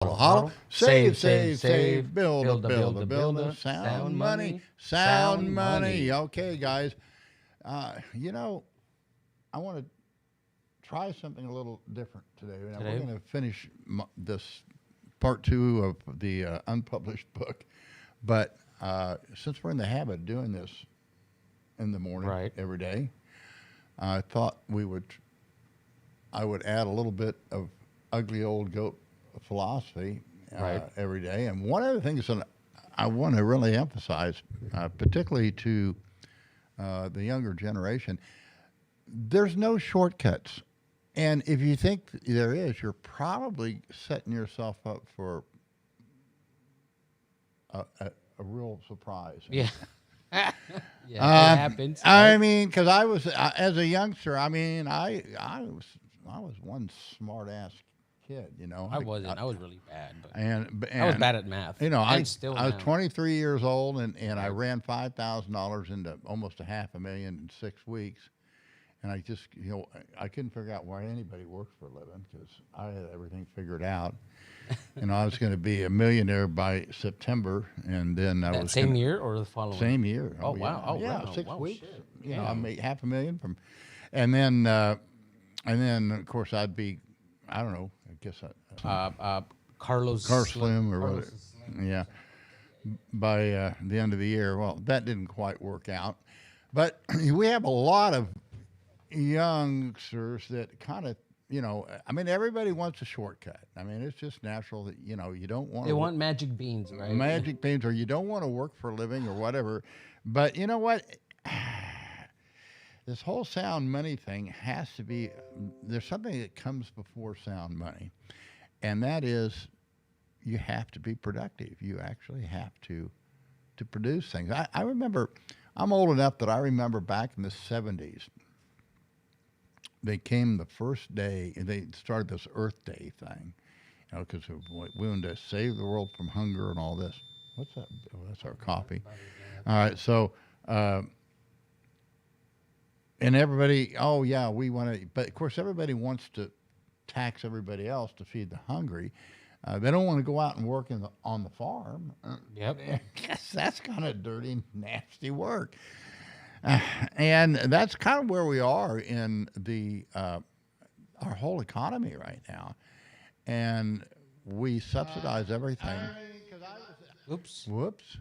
Holla. Save, build a. Sound money. Okay, guys. You know, I want to try something a little different today. Now, we're going to finish this part 2 of the unpublished book. But since we're in the habit of doing this in the morning every day, I thought I would add a little bit of ugly old goat philosophy every day. And one of the things that I want to really emphasize, particularly to the younger generation, there's no shortcuts. And if you think there is, you're probably setting yourself up for a real surprise. Yeah. It happens. I mean, because I was as a youngster. I mean, I was one smart ass kid. You know, I wasn't. I was really bad. But and I was bad at math. You know, I was now. 23 years old, and I ran $5,000 into almost $500,000 in 6 weeks. And I just, I couldn't figure out why anybody works for a living because I had everything figured out. And I was going to be a millionaire by September, and then I was same year or the following? Same year. Oh wow! Oh yeah, 6 weeks. Shit. You know, I made $500,000 from, and then of course I'd be, I don't know, I guess Carlos Slim or whatever. Yeah. By the end of the year, well, that didn't quite work out, but we have a lot of youngsters that kind of, I mean, everybody wants a shortcut. I mean, it's just natural that, you don't want They want magic beans, right? Magic beans, or you don't want to work for a living or whatever. But you know what? This whole sound money thing has to be, there's something that comes before sound money. And that is, you have to be productive. You actually have to produce things. I remember, I'm old enough that I remember back in the 70s, they came the first day, and they started this Earth Day thing, because we wanted to save the world from hunger and all this. What's that? Oh, that's our coffee. All right, so, and everybody, oh yeah, we want to, but of course everybody wants to tax everybody else to feed the hungry. They don't want to go out and work on the farm. Yep. That's kind of dirty, nasty work. And that's kind of where we are in our whole economy right now. And we subsidize everything. Whoops.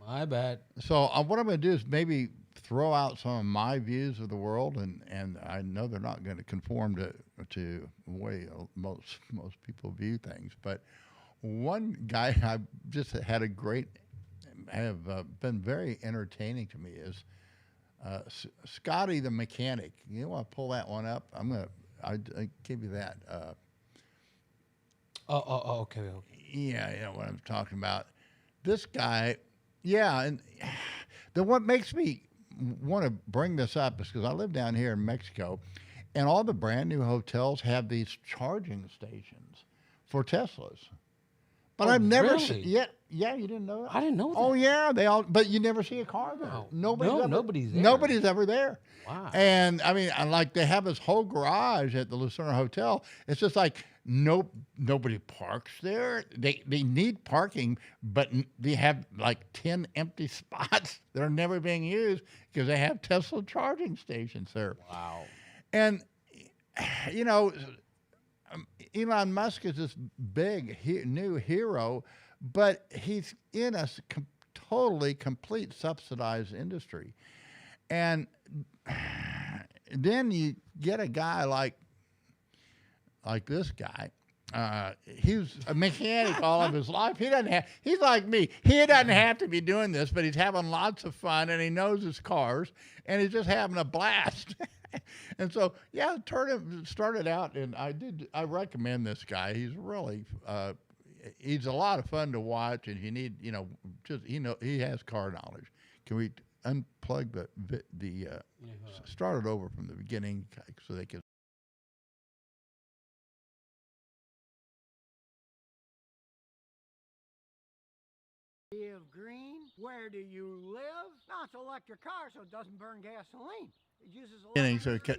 My bad. So what I'm going to do is maybe throw out some of my views of the world, and I know they're not going to conform to the way most people view things. But one guy I've just had have been very entertaining to me is Scotty the mechanic. You want to pull that one up? I give you that. Okay. Yeah, what I'm talking about. This guy, and what makes me want to bring this up is because I live down here in Mexico, and all the brand new hotels have these charging stations for Teslas. But I've never seen. Yeah, you didn't know that? I didn't know that. Oh yeah, but you never see a car there. Oh, Nobody's there. Nobody's ever there. Wow. And I mean, like they have this whole garage at the Lucerne Hotel. It's just like nobody parks there. They need parking, but they have like 10 empty spots that are never being used because they have Tesla charging stations there. Wow. And Elon Musk is this big new hero, but he's in a totally complete subsidized industry. And then you get a guy like this guy. He was a mechanic all of his life. He's like me. He doesn't have to be doing this, but he's having lots of fun, and he knows his cars, and he's just having a blast. And so, started out, and I recommend this guy. He's really, he's a lot of fun to watch, and you need, he has car knowledge. Can we unplug start it over from the beginning so they can. Is green. Where do you live? Now it's an electric car, so it doesn't burn gasoline. It uses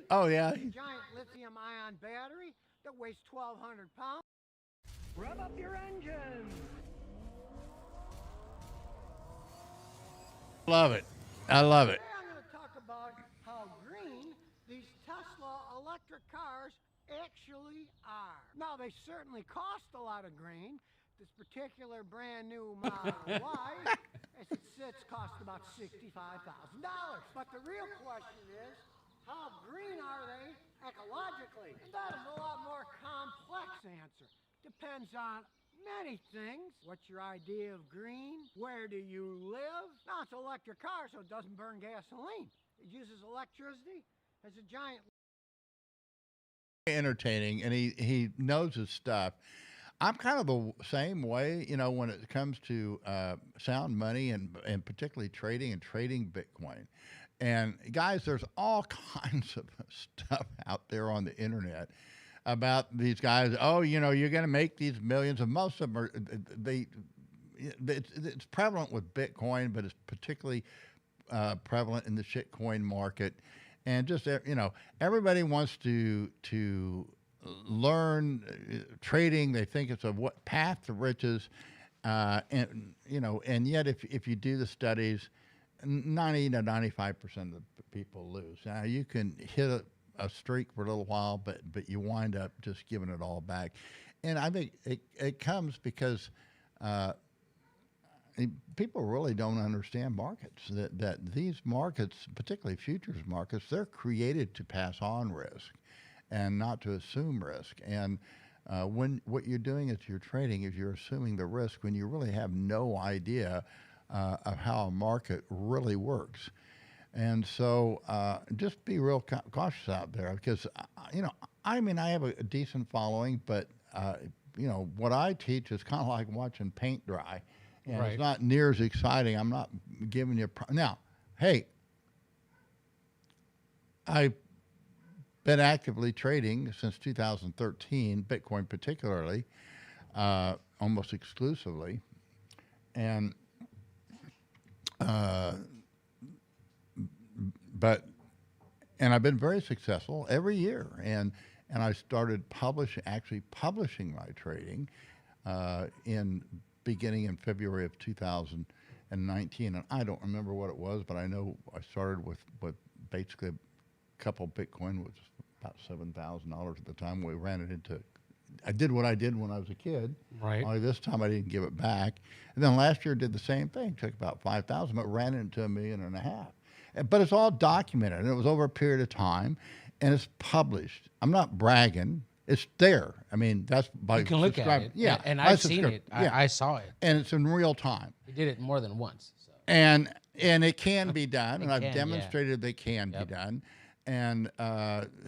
Oh yeah. a giant lithium-ion battery that weighs 1,200 pounds. Rev up your engines. Love it. I love it. Today I'm going to talk about how green these Tesla electric cars actually are. Now, they certainly cost a lot of green. This particular brand new Model Y, as it sits, costs about $65,000. But the real question is, how green are they ecologically? And that is a lot more complex answer. Depends on many things. What's your idea of green? Where do you live? Now, it's an electric car, so it doesn't burn gasoline. It uses electricity as a giant. Entertaining, and he knows his stuff. I'm kind of the same way, you know, when it comes to sound money and particularly trading Bitcoin. And guys, there's all kinds of stuff out there on the internet about these guys. Oh, you know, you're going to make these millions, and most of them are it's prevalent with Bitcoin, but it's particularly prevalent in the shitcoin market. And just, you know, everybody wants to learn trading. They think it's a path to riches, and you know, and yet if you do the studies, 90 to 95% of the people lose. Now you can hit a streak for a little while, but you wind up just giving it all back. And I think it comes because people really don't understand markets, that these markets, particularly futures markets, they're created to pass on risk and not to assume risk. And when what you're doing is you're trading is you're assuming the risk when you really have no idea of how a market really works. And so just be real cautious out there because, you know, I mean, I have a decent following, but, you know, what I teach is kind of like watching paint dry. And Right. It's not near as exciting. I'm not giving you now. Hey, I've been actively trading since 2013, Bitcoin particularly, almost exclusively, and I've been very successful every year. And I started actually publishing my trading beginning in February of 2019, and I don't remember what it was, but I know I started with basically a couple Bitcoin, which was about $7,000 at the time. We ran it into. I did what I did when I was a kid. Right. Only this time I didn't give it back. And then last year did the same thing. Took about 5,000, but ran it into $1.5 million. But it's all documented, and it was over a period of time, and it's published. I'm not bragging. It's there. I mean, that's by You can look at it. Yeah, And by I've seen it. Yeah. I saw it. And it's in real time. He did it more than once. So. And it can be done, and I've can, yeah. demonstrated they can be done. And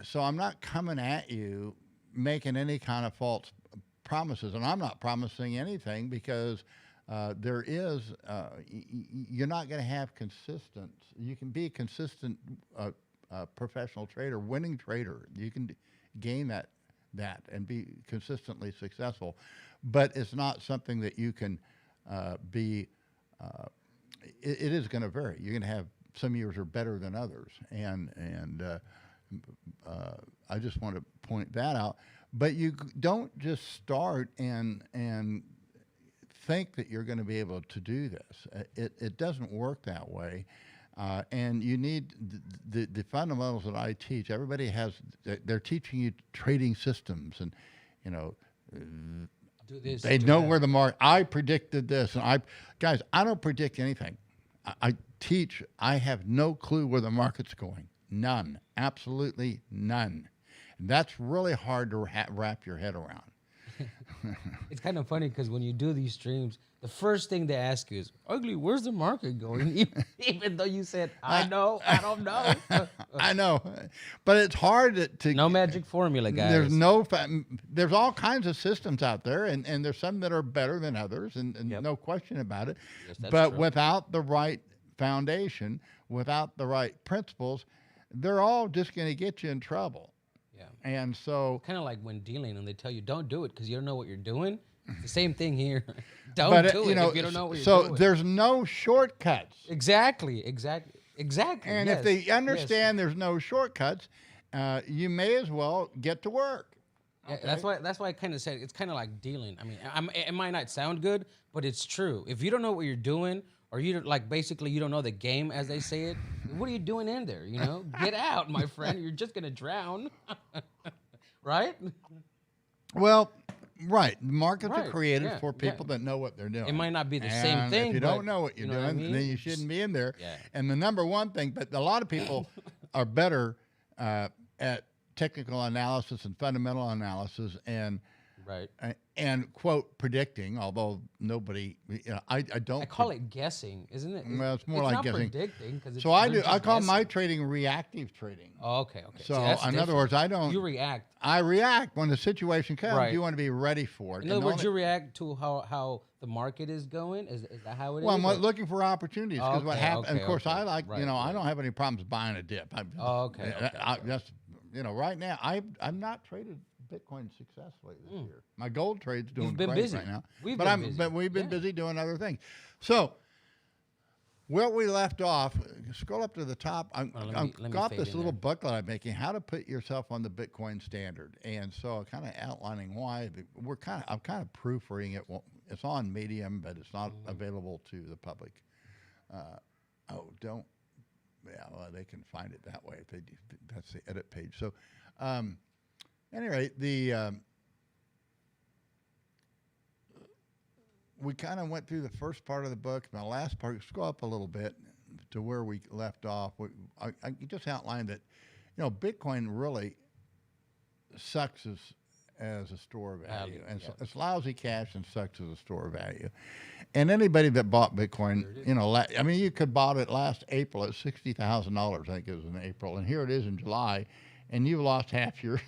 so I'm not coming at you making any kind of false promises, and I'm not promising anything because there is you're not going to have consistent. You can be a consistent professional trader, winning trader. You can gain that and be consistently successful, but it's not something that you can be. It is going to vary. You're going to have some years are better than others, and I just want to point that out. But you don't just start and think that you're going to be able to do this. It doesn't work that way. And you need the fundamentals that I teach. Everybody they're teaching you trading systems, and you know, Do this. they do know that. where the market. I predicted this, and I don't predict anything. I teach. I have no clue where the market's going. None, absolutely none. And that's really hard to wrap your head around. It's kind of funny because when you do these streams, the first thing they ask you is, "Ugly, where's the market going?" Even though you said, "I know, I don't know." I know, but it's hard to No magic formula, guys. There's all kinds of systems out there, and there's some that are better than others, and Yep. no question about it. Yes, that's But true. without the right foundation, without the right principles, they're all just going to get you in trouble. Yeah. And so, Kind of like when dealing and they tell you don't do it because you don't know what you're doing. It's the same thing here. Don't but do it if you don't know what you're so doing. there's no shortcuts. Exactly. And And yes, if they yes. understand there's no shortcuts, you may as well get to work. Yeah, that's why I kind of said it's kind of like dealing. I mean, it might not sound good, but it's true. If you don't know what you're doing, or you don't, like basically you don't know the game as they say it, what are you doing in there? You know, get out, my friend. You're just gonna drown, right? Well, right. Markets are Right, created yeah, for people that know what they're doing. It might not be the And same thing. if you but, don't know what you're what I doing, mean? then you shouldn't be in there. Yeah. And the number one thing, but a lot of people are better at technical analysis and fundamental analysis Right. and quote predicting. Although nobody, I don't. I call it guessing, isn't it? Well, it's more like not guessing. predicting because So I call my trading reactive trading. Oh, okay. So See, that's in other different. words, I don't. You react. I react when the situation comes. Right. You want to be ready for it. In And other the words, only- you react to how the market is going. Is that how it is? Well, I'm or- looking for opportunities because what happens, and of course, okay. I like, Right, I right. don't have any problems buying a dip. Okay. That's, right now, I'm not traded Bitcoin successfully this year. My gold trade's doing You've been great busy. right now. We've but been I'm, busy. but we've been Yeah. busy doing other things. So, where we left off, scroll up to the top. let me got fade this in little there. booklet I'm making, how to put yourself on the Bitcoin standard, and so kind of outlining why. I'm kind of proofreading it. Well, it's on Medium, but it's not available to the public. Well, they can find it that way if they do. That's the edit page. So, anyway, we kind of went through the first part of the book. The last part, scroll up a little bit to where we left off. I just outlined that, Bitcoin really sucks as a store of value. And so it's lousy cash and sucks as a store of value. And anybody that bought Bitcoin, you could bought it last April at $60,000. I think it was in April. And here it is in July. And you've lost half your...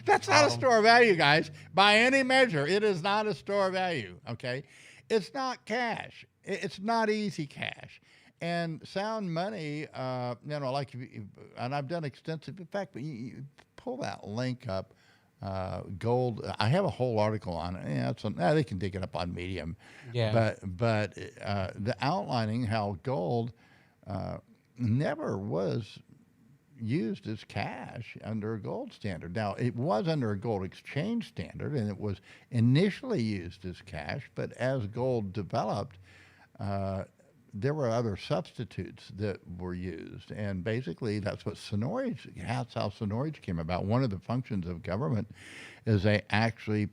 That's not a store of value, guys. By any measure, it is not a store of value, okay? It's not cash. It's not easy cash. And sound money, and I've done extensive, in fact, you pull that link up, gold. I have a whole article on it. Yeah, they can dig it up on Medium. Yeah. But the outlining how gold never was used as cash under a gold standard. Now, it was under a gold exchange standard, and it was initially used as cash, but as gold developed, there were other substitutes that were used. And basically, that's how seigniorage came about. One of the functions of government is they actually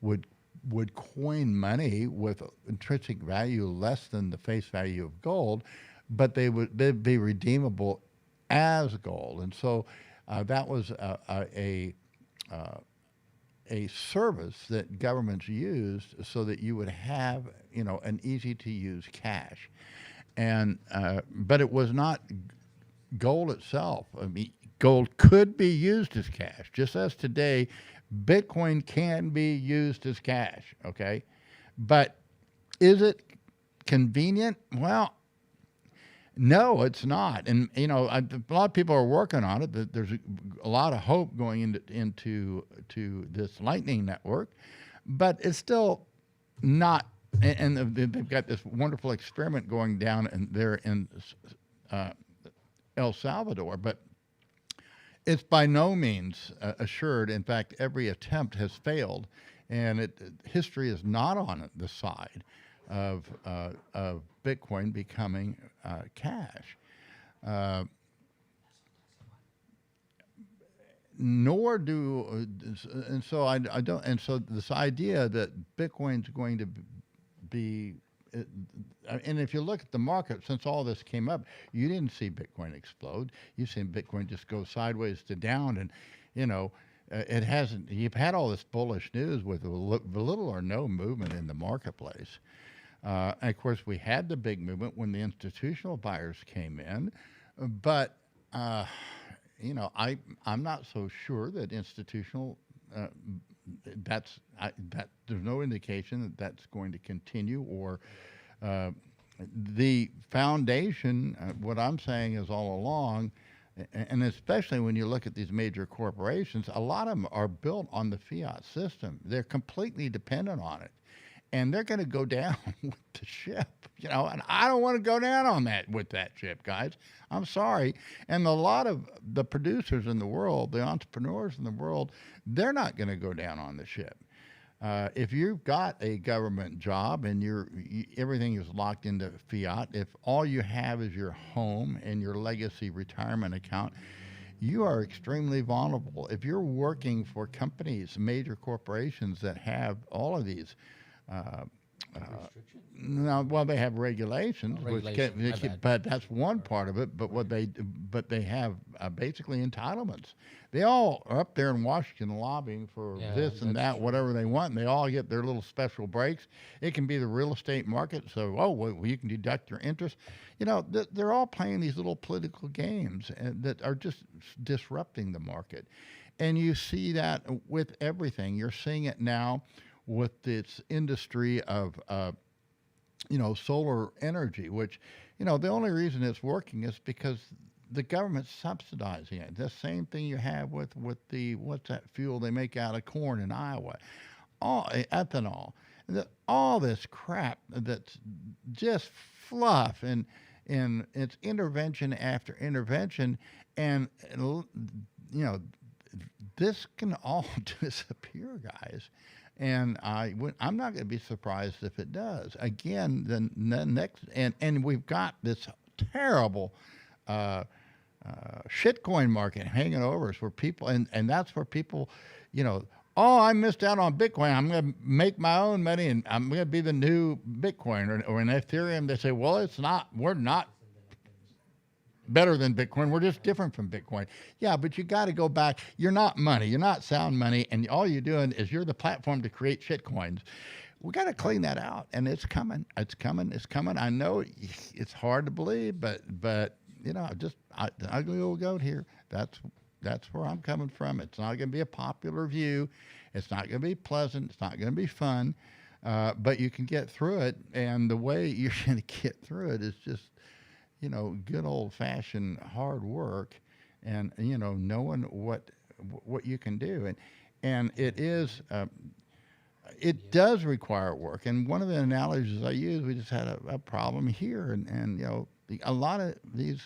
would coin money with intrinsic value less than the face value of gold, but they'd be redeemable as gold. And so that was a service that governments used so that you would have, an easy to use cash. And but it was not gold itself. I mean, gold could be used as cash, just as today Bitcoin can be used as cash, okay? But is it convenient? Well, no, it's not. And, a lot of people are working on it. There's a lot of hope going into this Lightning Network, but it's still not. And they've got this wonderful experiment going down there in El Salvador, but it's by no means assured. In fact, every attempt has failed, and history is not on the side of Bitcoin becoming cash. Nor do, and so I don't, and so this idea that Bitcoin's going to be, and if you look at the market, since all this came up, you didn't see Bitcoin explode. You've seen Bitcoin just go sideways to down, and it hasn't. You've had all this bullish news with little or no movement in the marketplace. And of course, we had the big movement when the institutional buyers came in, but I'm not so sure that institutional. That there's no indication that that's going to continue, or the foundation. What I'm saying is all along, and especially when you look at these major corporations, a lot of them are built on the fiat system. They're completely dependent on it. and they're going to go down with the ship, you know, and I don't want to go down on that with that ship, guys. I'm sorry. And a lot of the producers in the world, the entrepreneurs in the world, they're not going to go down on the ship. If you've got a government job and everything is locked into fiat, if all you have is your home and your legacy retirement account, you are extremely vulnerable. If you're working for companies, major corporations that have all of these, no, well, they have regulations, but that's one part of it. But they have basically entitlements. They all are up there in Washington lobbying for this and that, whatever they want, and they all get their little special breaks. It can be the real estate market, so well, you can deduct your interest. You know, they're all playing these little political games that are just disrupting the market, and you see that with everything. You're seeing it now with this industry of solar energy, which, you know, the only reason it's working is because the government's subsidizing it. The same thing you have with the, what's that fuel they make out of corn in Iowa? All ethanol. All this crap that's just fluff, and it's intervention after intervention, and you know, this can all disappear, guys. And I'm not going to be surprised if it does. Again, the next, and we've got this terrible shitcoin market hanging over us, where people, and that's where people, you know, oh, I missed out on Bitcoin, I'm going to make my own money, and I'm going to be the new Bitcoin, or in Ethereum, they say, well, it's not, we're not better than Bitcoin. We're just different from Bitcoin. Yeah, but you got to go back. You're not money. You're not sound money. And all you're doing is you're the platform to create shit coins. We got to clean that out, and it's coming. It's coming. It's coming. I know it's hard to believe, but you know, the ugly old goat here. That's where I'm coming from. It's not going to be a popular view. It's not going to be pleasant. It's not going to be fun. But you can get through it, and the way you're going to get through it is just, you know, good old-fashioned hard work, and, you know, knowing what you can do, and it is it does require work. And one of the analogies I use, we just had a problem here, and you know, a lot of these,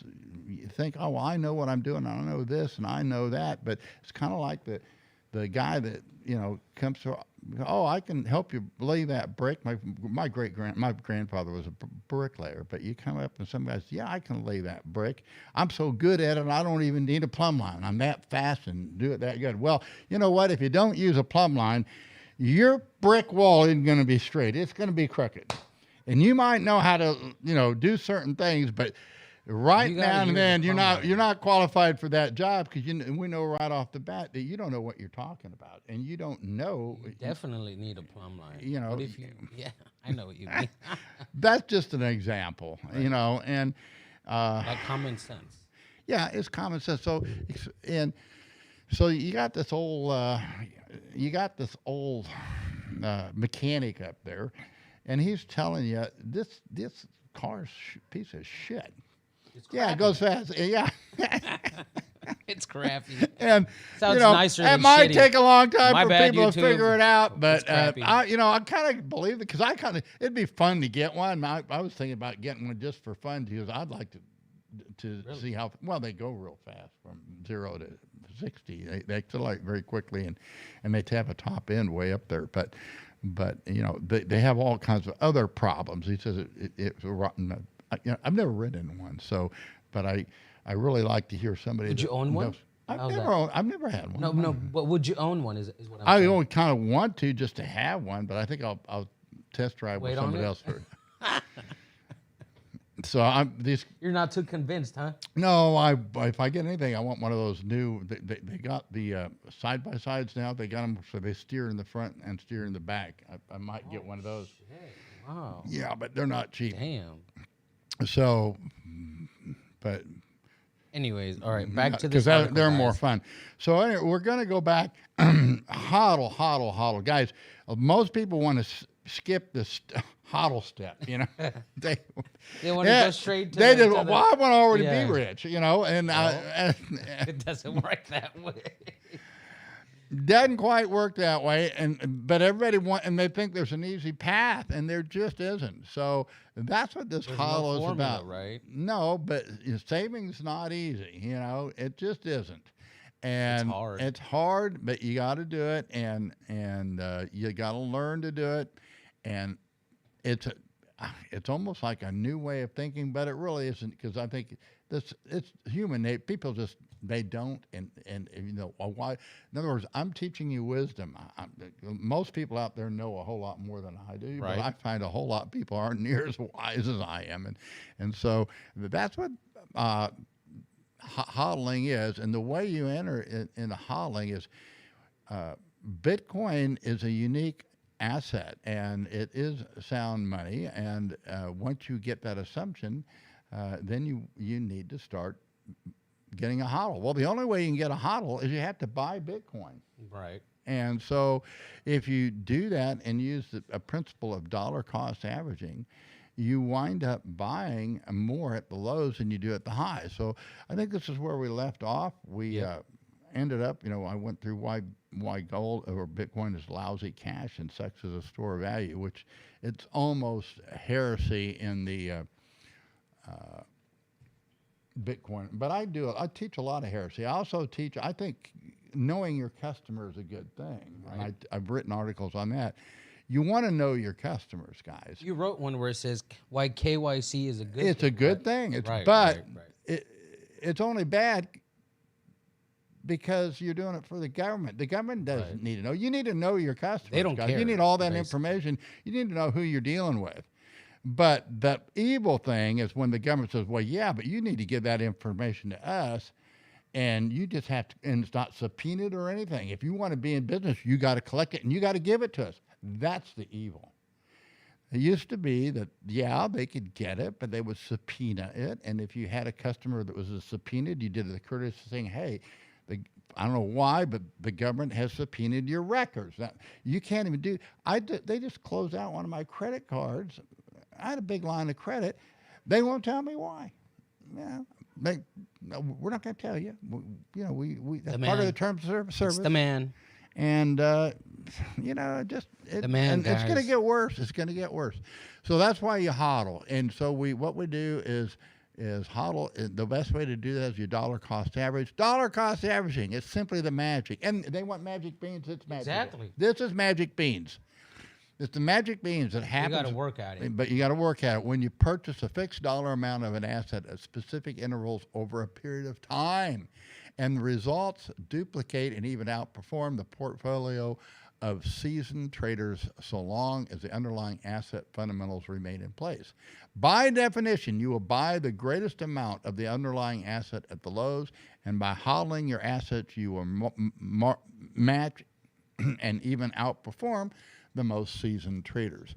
you think, oh, well, I know what I'm doing, I know this and I know that, but it's kind of like the guy that, you know, comes to, oh, I can help you lay that brick. My grandfather was a bricklayer, but you come up and some guy says, yeah, I can lay that brick. I'm so good at it, I don't even need a plumb line. I'm that fast and do it that good. Well, you know what? If you don't use a plumb line, your brick wall isn't going to be straight. It's going to be crooked. And you might know how to, you know, do certain things, but right now and then you're not qualified for that job, because we know right off the bat that you don't know what you're talking about, and you don't know. You definitely need a plumb line. You know, what if yeah, I know what you mean. That's just an example, right. You know, and like common sense. Yeah, it's common sense. So you got this old mechanic up there, and he's telling you this car's piece of shit. Yeah, it goes fast. Yeah. It's crappy. And sounds, you know, nicer it than might shitty. take a long time My for bad, people to YouTube. figure it out, but I kind of believe it, because it'd be fun to get one. I was thinking about getting one just for fun, because I'd like to really see how well they go real fast from 0 to 60. They accelerate very quickly, and they have a top end way up there, but you know, they have all kinds of other problems. He says it's a rotten. You know, I've never ridden one, but I really like to hear somebody. Would you own one? I've never had one. No, but would you own one? Is what I'm I saying. only kind of want to, just to have one, but I think I'll test drive with somebody else first. So You're not too convinced, huh? No, if I get anything, I want one of those new. They got the side by sides now. They got them so they steer in the front and steer in the back. I might get one of those. Shit. Wow. Yeah, but they're not cheap. Damn. So, but anyways, all right, back to this. Because they're more fun. So anyway, we're going to go back. Hodl. Guys, most people want to skip this hodl step, you know. They want to go straight to well, I want to already be rich, you know, and it doesn't work that way. Doesn't quite work that way, but everybody and they think there's an easy path, and there just isn't. So that's what this There's hollow no is formula, about, right? No, but saving's not easy. It just isn't, and It's hard. It's hard, but you got to do it, and you got to learn to do it, and it's almost like a new way of thinking, but it really isn't, because I think it's human nature. People just they don't, and why. In other words, I'm teaching you wisdom. Most people out there know a whole lot more than I do, Right. but I find a whole lot of people aren't near as wise as I am, and so that's what hodling is, and the way you enter in the hodling is Bitcoin is a unique asset, and it is sound money. And once you get that assumption, then you need to start getting a hodl. Well, the only way you can get a hodl is you have to buy Bitcoin. Right. And so if you do that and use a principle of dollar cost averaging, you wind up buying more at the lows than you do at the highs. So I think this is where we left off. We ended up, I went through why gold or Bitcoin is lousy cash and sex is a store of value, which it's almost heresy in the Bitcoin. But I teach a lot of heresy. I also teach, I think knowing your customer is a good thing. Right. And I've written articles on that. You want to know your customers, guys. You wrote one where it says why KYC is a good It's thing. a good thing. It's, right, but right. It's only bad because you're doing it for the government. The government doesn't need to know. You need to know your customers. They don't guys. care, You need all that basically. information. You need to know who you're dealing with. But the evil thing is when the government says, well, yeah, but you need to give that information to us, and you just have to, and it's not subpoenaed or anything. If you want to be in business, you got to collect it, and you got to give it to us. That's the evil. It used to be that, yeah, they could get it, but they would subpoena it. And if you had a customer that was subpoenaed, you did the courteous thing, hey, I don't know why, but the government has subpoenaed your records. Now, you can't even do, they just closed out one of my credit cards. I had a big line of credit. They won't tell me why. Yeah, we're not going to tell you. That's part of the terms of service. It's the man. And The man, and it's going to guys. get worse. It's going to get worse. So that's why you hodl. And so what we do is hodl. The best way to do that is your dollar cost average. Dollar cost averaging. It's simply the magic. And they want magic beans. It's magic. Exactly. This is magic beans. It's the magic beans that happens. You got to work at it. But you got to work at it. When you purchase a fixed dollar amount of an asset at specific intervals over a period of time, and the results duplicate and even outperform the portfolio of seasoned traders so long as the underlying asset fundamentals remain in place. By definition, you will buy the greatest amount of the underlying asset at the lows, and by hodling your assets, you will match and even outperform the most seasoned traders.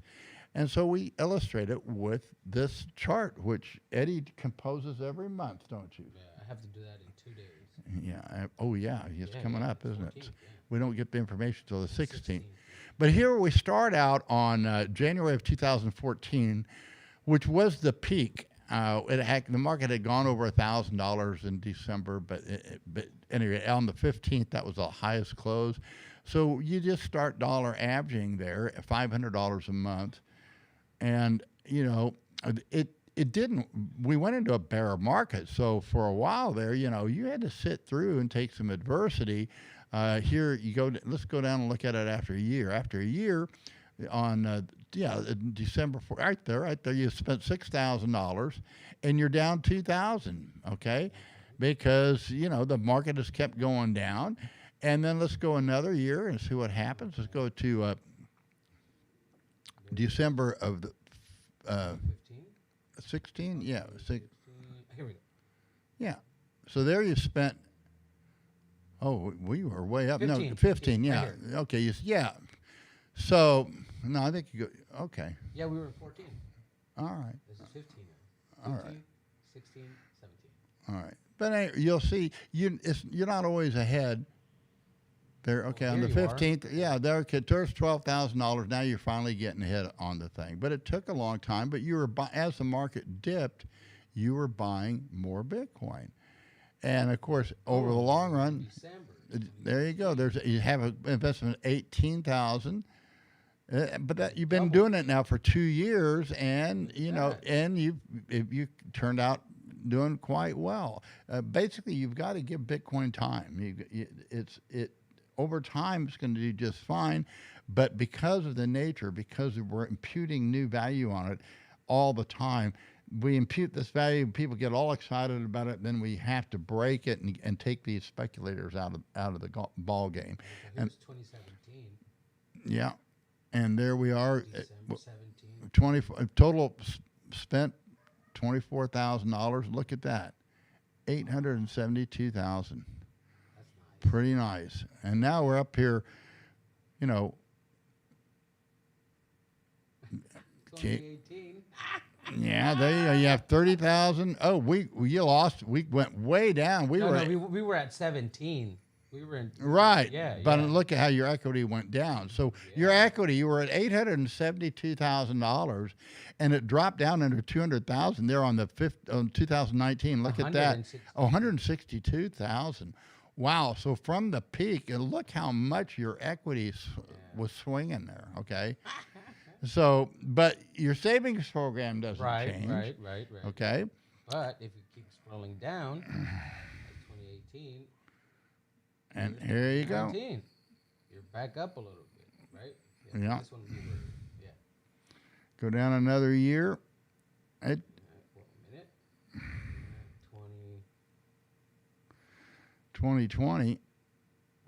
And so we illustrate it with this chart, which Eddie composes every month, don't you? Yeah, I have to do that in 2 days. Yeah. Oh, yeah. It's coming up, isn't 14th, it? yeah. We don't get the information until the 16th. But here we start out on January of 2014, which was the peak. The market had gone over $1,000 in December, but anyway, on the 15th, that was the highest close. So you just start dollar averaging there at $500 a month, and it didn't. We went into a bear market, so for a while there, you had to sit through and take some adversity. Here you go. Let's go down and look at it after a year. After a year, on December 4th, right there, you spent $6,000, and you're down $2,000. Okay, because the market has kept going down. And then let's go another year and see what happens. Let's go to December of the 16. Yeah, Here we go. yeah. So there you spent. Oh, we were way up. 15, No, 15. Yeah. right here. Okay. Yeah. So no, I think you go. Okay. Yeah, we were in 14. All right. This is 15 now. All 15, right. 16, 17. All right. But anyway, you'll see. You're not always ahead. There, okay, on the here you are. 15th, yeah, there's $12,000. Now you're finally getting ahead on the thing. But it took a long time. But you were as the market dipped, you were buying more Bitcoin. And of course, over the long run, December. There you go. You have an investment of 18,000. But you've been doing it now for 2 years, and and you turned out doing quite well. Basically, you've got to give Bitcoin time. Over time, it's going to do just fine. But because of the nature, because we're imputing new value on it all the time, we impute this value. People get all excited about it. Then we have to break it and take these speculators out of the ball game. It was 2017. Yeah, and there we are. December 17. Total spent $24,000. Look at that, $872,000. That's nice. Pretty nice. And now we're up here, 2018. Yeah, there you go. You have 30,000. Oh, you lost. We went way down. We were at 17. We were in right. Yeah, but yeah. Look at how your equity went down. So your equity, you were at $872,000, and it dropped down under 200,000 there on 2019. Look at that. 162,000. Wow. So from the peak, and look how much your equity was swinging there. Okay. So, but your savings program doesn't change. Right. Okay. But if you keep scrolling down to 2018, and here you go. You're back up a little bit, right? Yeah. This one Go down another year. Wait a minute. 2020.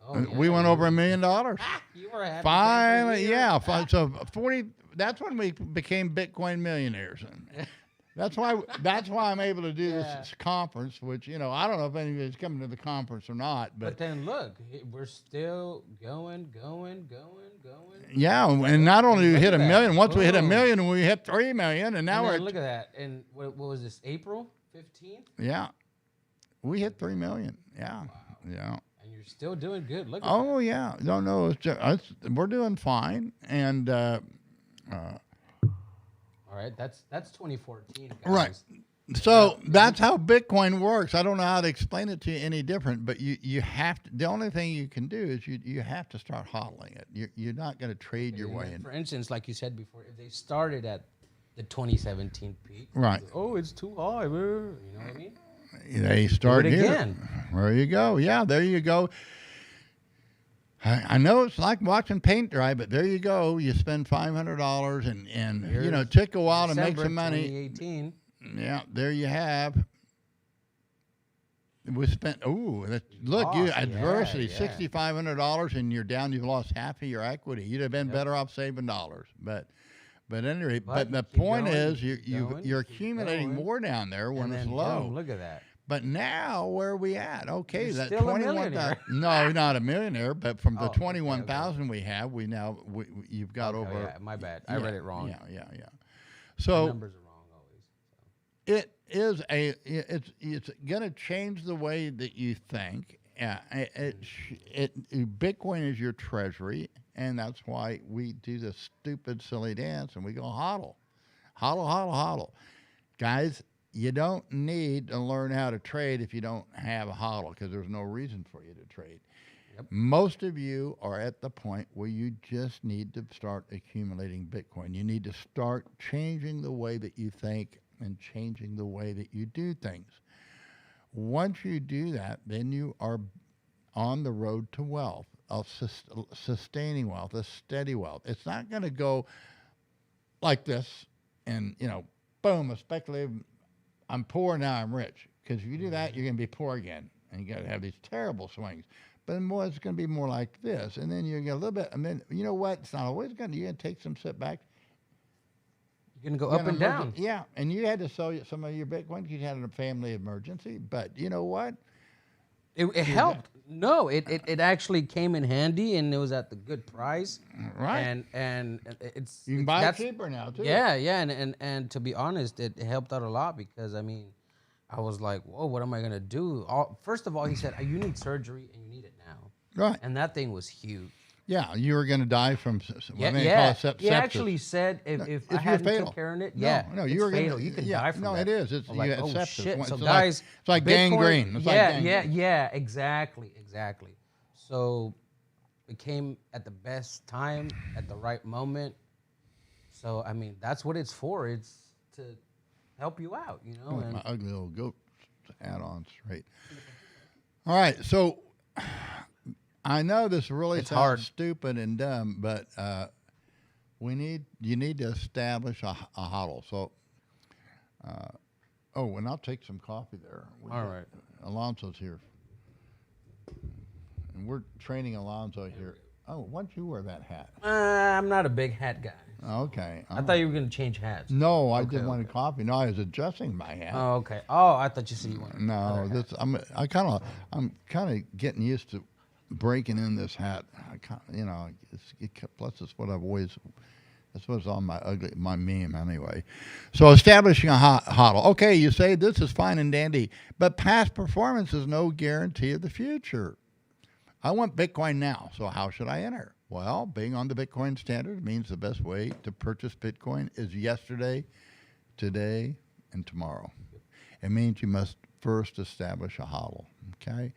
Oh, we went over $1 million. You were happy. Finally, yeah. So 40. That's when we became Bitcoin millionaires. That's why I'm able to do this conference, which I don't know if anybody's coming to the conference or not. But then look, we're still going. Yeah, and not only did we hit 1 million. Once we hit 1 million, we hit 3 million, and now we're look at that. And what was this? April 15th? Yeah, we hit 3 million. Yeah, Wow. Yeah. And you're still doing good. Look at that. Yeah. No, we're doing fine, and. All right, that's 2014, guys. Right. So that's how Bitcoin works. I don't know how to explain it to you any different, but you have to. The only thing you can do is you have to start hodling it. You're not going to trade your way in. For instance, like you said before, if they started at the 2017 peak, right? Oh, it's too high. You know what I mean? They start do it here. Again. There you go. Yeah, there you go. I know it's like watching paint dry, but there you go. You spend $500, and it took a while to make some money. 2018. Yeah, there you have. We spent. Look, you adversity, $6,500, and you're down. You've lost half of your equity. You'd have been better off saving dollars, but anyway. But the point is, you're accumulating more down there when it's low. Boom, look at that. But now, where are we at? Okay, You're that still 21,000. No, not a millionaire, but from the 21,000 we have, you've got over. Yeah, my bad. I read it wrong. Yeah. So the numbers are wrong always. So. It's going to change the way that you think. Bitcoin is your treasury, and that's why we do this stupid, silly dance, and we go hodl, guys. You don't need to learn how to trade if you don't have a hodl, because there's no reason for you to trade. Yep. Most of you are at the point where you just need to start accumulating Bitcoin. You need to start changing the way that you think and changing the way that you do things. Once you do that, then you are on the road to wealth, of sustaining wealth, a steady wealth. It's not going to go like this and, boom, a speculative, I'm poor, now I'm rich. Because if you do that, you're going to be poor again. And you got to have these terrible swings. But then more, it's going to be more like this. And then you get a little bit, and then, you know what? It's not always going to, you're going to take some setbacks. You're going to go up and down. Yeah. And you had to sell some of your Bitcoin because you had a family emergency. But you know what? It helped. No, it actually came in handy, and it was at the good price. Right. And it's you can buy it cheaper now too. Yeah. And to be honest, it helped out a lot, because I was like, whoa, what am I gonna do? First of all, he said, you need surgery and you need it now. Right. And that thing was huge. Yeah, you were going to die from He sepsis. actually said if I hadn't taken care of it, you were fatal. You can die from that. No, it is. It's like, sepsis. Shit. So it's guys, it's like Bitcoin, gangrene. It's like gangrene. Yeah, exactly. So it came at the best time, at the right moment. So I mean, that's what it's for. It's to help you out, you know. My ugly little goat hat on straight. All right, so I know this really It's sounds hard. stupid and dumb, but you need to establish a huddle. So, and I'll take some coffee there. All right. Alonso's here, and we're training Alonso here. Oh, why'd you wear that hat? I'm not a big hat guy. Okay. I thought you were gonna change hats. No, I didn't want coffee. No, I was adjusting my hat. Oh, okay. Oh, I thought you said you wanted. No, I'm kind of getting used to breaking in this hat. Plus it's what I've always. That's what's on my meme anyway. So establishing a huddle. Okay, you say this is fine and dandy, but past performance is no guarantee of the future. I want Bitcoin now, so how should I enter? Well, being on the Bitcoin standard means the best way to purchase Bitcoin is yesterday, today, and tomorrow. It means you must first establish a hodl, okay?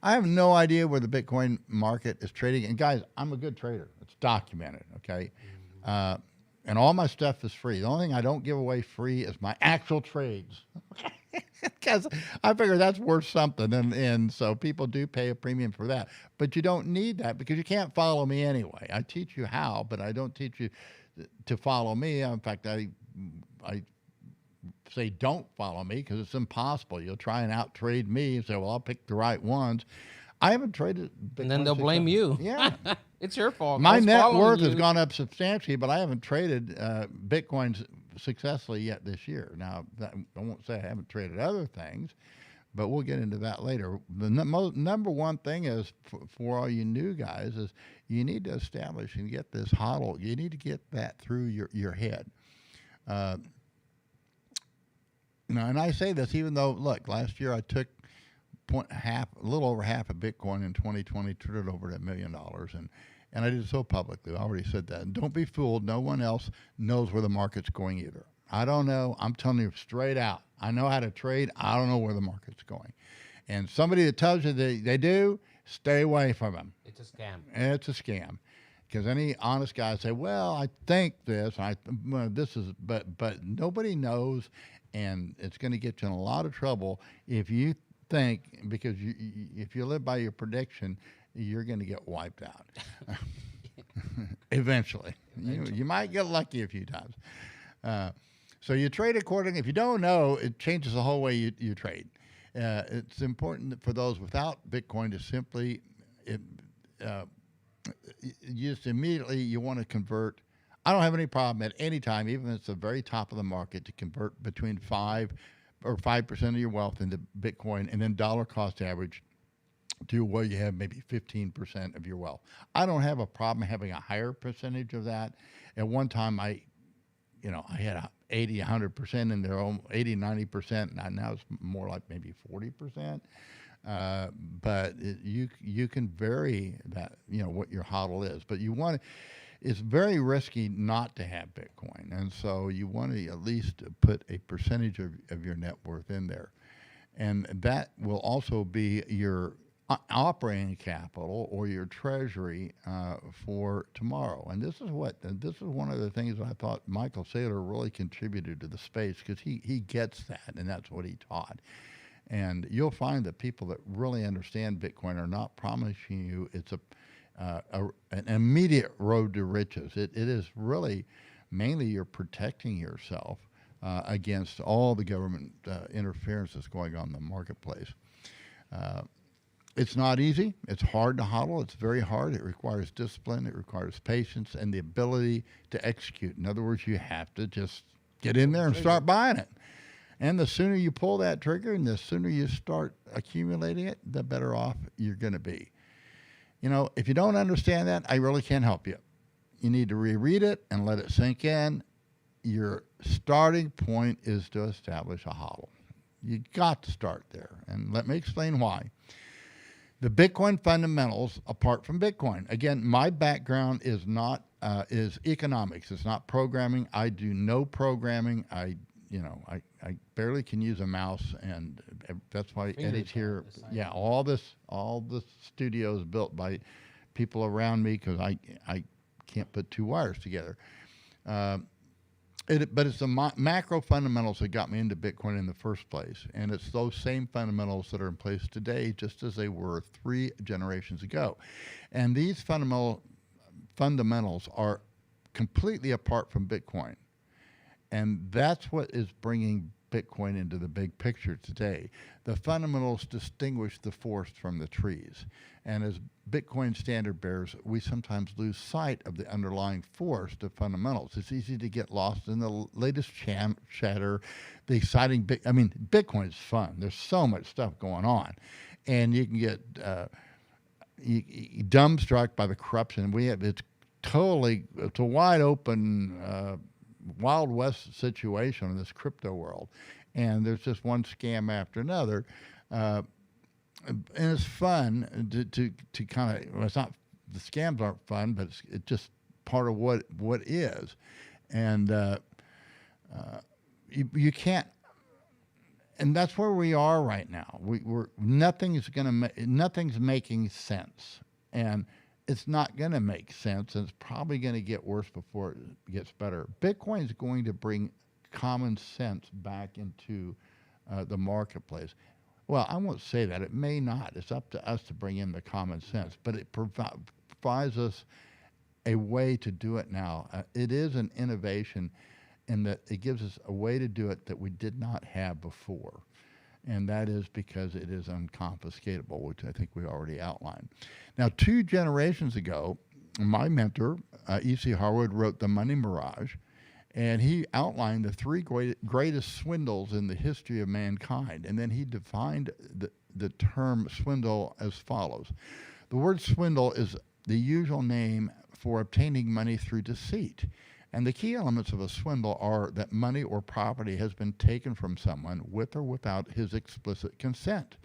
I have no idea where the Bitcoin market is trading. And guys, I'm a good trader. It's documented, okay? And all my stuff is free. The only thing I don't give away free is my actual trades. Because I figure that's worth something. And so people do pay a premium for that. But you don't need that because you can't follow me anyway. I teach you how, but I don't teach you to follow me. In fact, I say don't follow me because it's impossible. You'll try and out-trade me and say, well, I'll pick the right ones. I haven't traded Bitcoin. And then they'll blame you. Yeah. It's your fault. My net worth has gone up substantially, but I haven't traded Bitcoin successfully yet this year. Now, I won't say I haven't traded other things, but we'll get into that later. The number one thing is for all you new guys is you need to establish and get this hodl. You need to get that through your head. And I say this even though, look, last year I took a little over half of Bitcoin in 2020, turned it over to $1 million, and I did it so publicly. I already said that. And don't be fooled. No one else knows where the market's going either. I don't know. I'm telling you straight out. I know how to trade. I don't know where the market's going. And somebody that tells you they do, stay away from them. It's a scam. It's a scam. Because any honest guy say, well, I think this, but nobody knows, and it's going to get you in a lot of trouble if you think, because if you live by your prediction, you're going to get wiped out. Eventually. You might get lucky a few times. So you trade accordingly. If you don't know, it changes the whole way you trade. It's important for those without Bitcoin to simply, just immediately you want to convert. I don't have any problem at any time, even if it's the very top of the market, to convert between 5% of your wealth into Bitcoin and then dollar cost average to where you have maybe 15% of your wealth. I don't have a problem having a higher percentage of that. At one time, I had 80, 100% in there, 80, 90%. Now it's more like maybe 40%. But you can vary that, what your hodl is. But it's very risky not to have Bitcoin. And so you want to at least put a percentage of your net worth in there. And that will also be your operating capital or your treasury for tomorrow. And this is one of the things that I thought Michael Saylor really contributed to the space, because he gets that, and that's what he taught. And you'll find that people that really understand Bitcoin are not promising you it's an immediate road to riches. It is really mainly you're protecting yourself against all the government interference that's going on in the marketplace. It's not easy. It's hard to hodl. It's very hard. It requires discipline. It requires patience and the ability to execute. In other words, you have to just get in there and start buying it. And the sooner you pull that trigger and the sooner you start accumulating it, the better off you're going to be. If you don't understand that, I really can't help you. You need to reread it and let it sink in. Your starting point is to establish a hodl. You got to start there. And let me explain why. The Bitcoin fundamentals, apart from Bitcoin. Again, my background is economics. It's not programming. I do no programming. I barely can use a mouse and That's why Fingers Eddie's here. on this side. Yeah, all the studios built by people around me because I can't put two wires together. But it's the macro fundamentals that got me into Bitcoin in the first place. And it's those same fundamentals that are in place today, just as they were 3 generations ago. And these fundamentals are completely apart from Bitcoin. And that's what is bringing Bitcoin into the big picture today. The fundamentals distinguish the forest from the trees. And as Bitcoin standard bearers, we sometimes lose sight of the underlying forest of fundamentals. It's easy to get lost in the latest chatter, the exciting Bitcoin is fun. There's so much stuff going on. And you can get dumbstruck by the corruption. It's a wide open Wild West situation in this crypto world, and there's just one scam after another, and it's fun to kind of. Well, it's not, the scams aren't fun, but it's just part of what is, and you can't. And that's where we are right now. Nothing's making sense, and it's not going to make sense, and it's probably going to get worse before it gets better. Bitcoin is going to bring common sense back into the marketplace. Well, I won't say that. It may not. It's up to us to bring in the common sense, but it provides us a way to do it now. It is an innovation in that it gives us a way to do it that we did not have before. And that is because it is unconfiscatable, which I think we already outlined. Now, 2 generations ago, my mentor, E.C. Harwood, wrote The Money Mirage, and he outlined the 3 greatest swindles in the history of mankind. And then he defined the term swindle as follows. The word swindle is the usual name for obtaining money through deceit. And the key elements of a swindle are that money or property has been taken from someone with or without his explicit consent,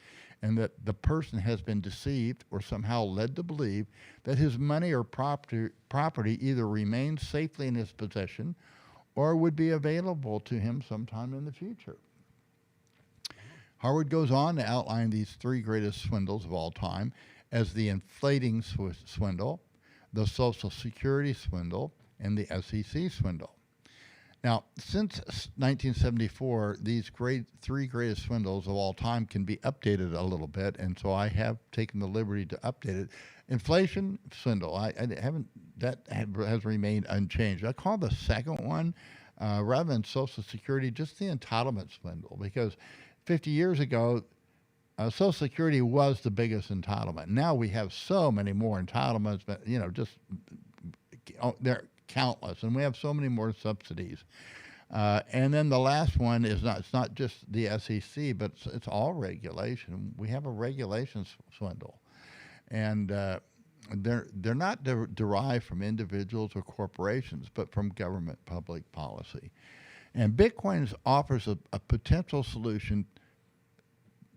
and that the person has been deceived or somehow led to believe that his money or property either remains safely in his possession or would be available to him sometime in the future. Harwood goes on to outline these 3 greatest swindles of all time as the inflating swindle, the Social Security swindle, and the SEC swindle. Now, since 1974, these 3 greatest swindles of all time can be updated a little bit, and so I have taken the liberty to update it. Inflation swindle, that has remained unchanged. I call the second one, rather than Social Security, just the entitlement swindle, because 50 years ago, Social Security was the biggest entitlement. Now we have so many more entitlements, but they're countless, and we have so many more subsidies. And then the last one is it's not just the SEC, but it's all regulation. We have a regulation swindle, and they're not derived from individuals or corporations, but from government public policy. And Bitcoin offers a potential solution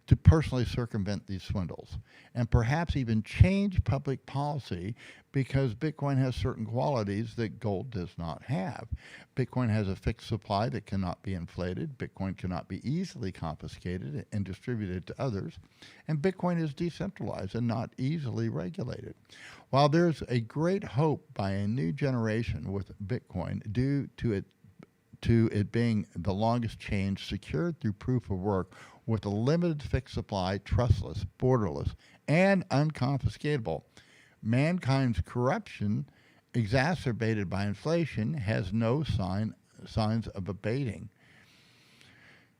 to personally circumvent these swindles and perhaps even change public policy, because Bitcoin has certain qualities that gold does not have. Bitcoin has a fixed supply that cannot be inflated. Bitcoin cannot be easily confiscated and distributed to others. And Bitcoin is decentralized and not easily regulated. While there's a great hope by a new generation with Bitcoin due to it being the longest chain secured through proof of work with a limited fixed supply, trustless, borderless, and unconfiscatable, mankind's corruption, exacerbated by inflation, has no signs of abating.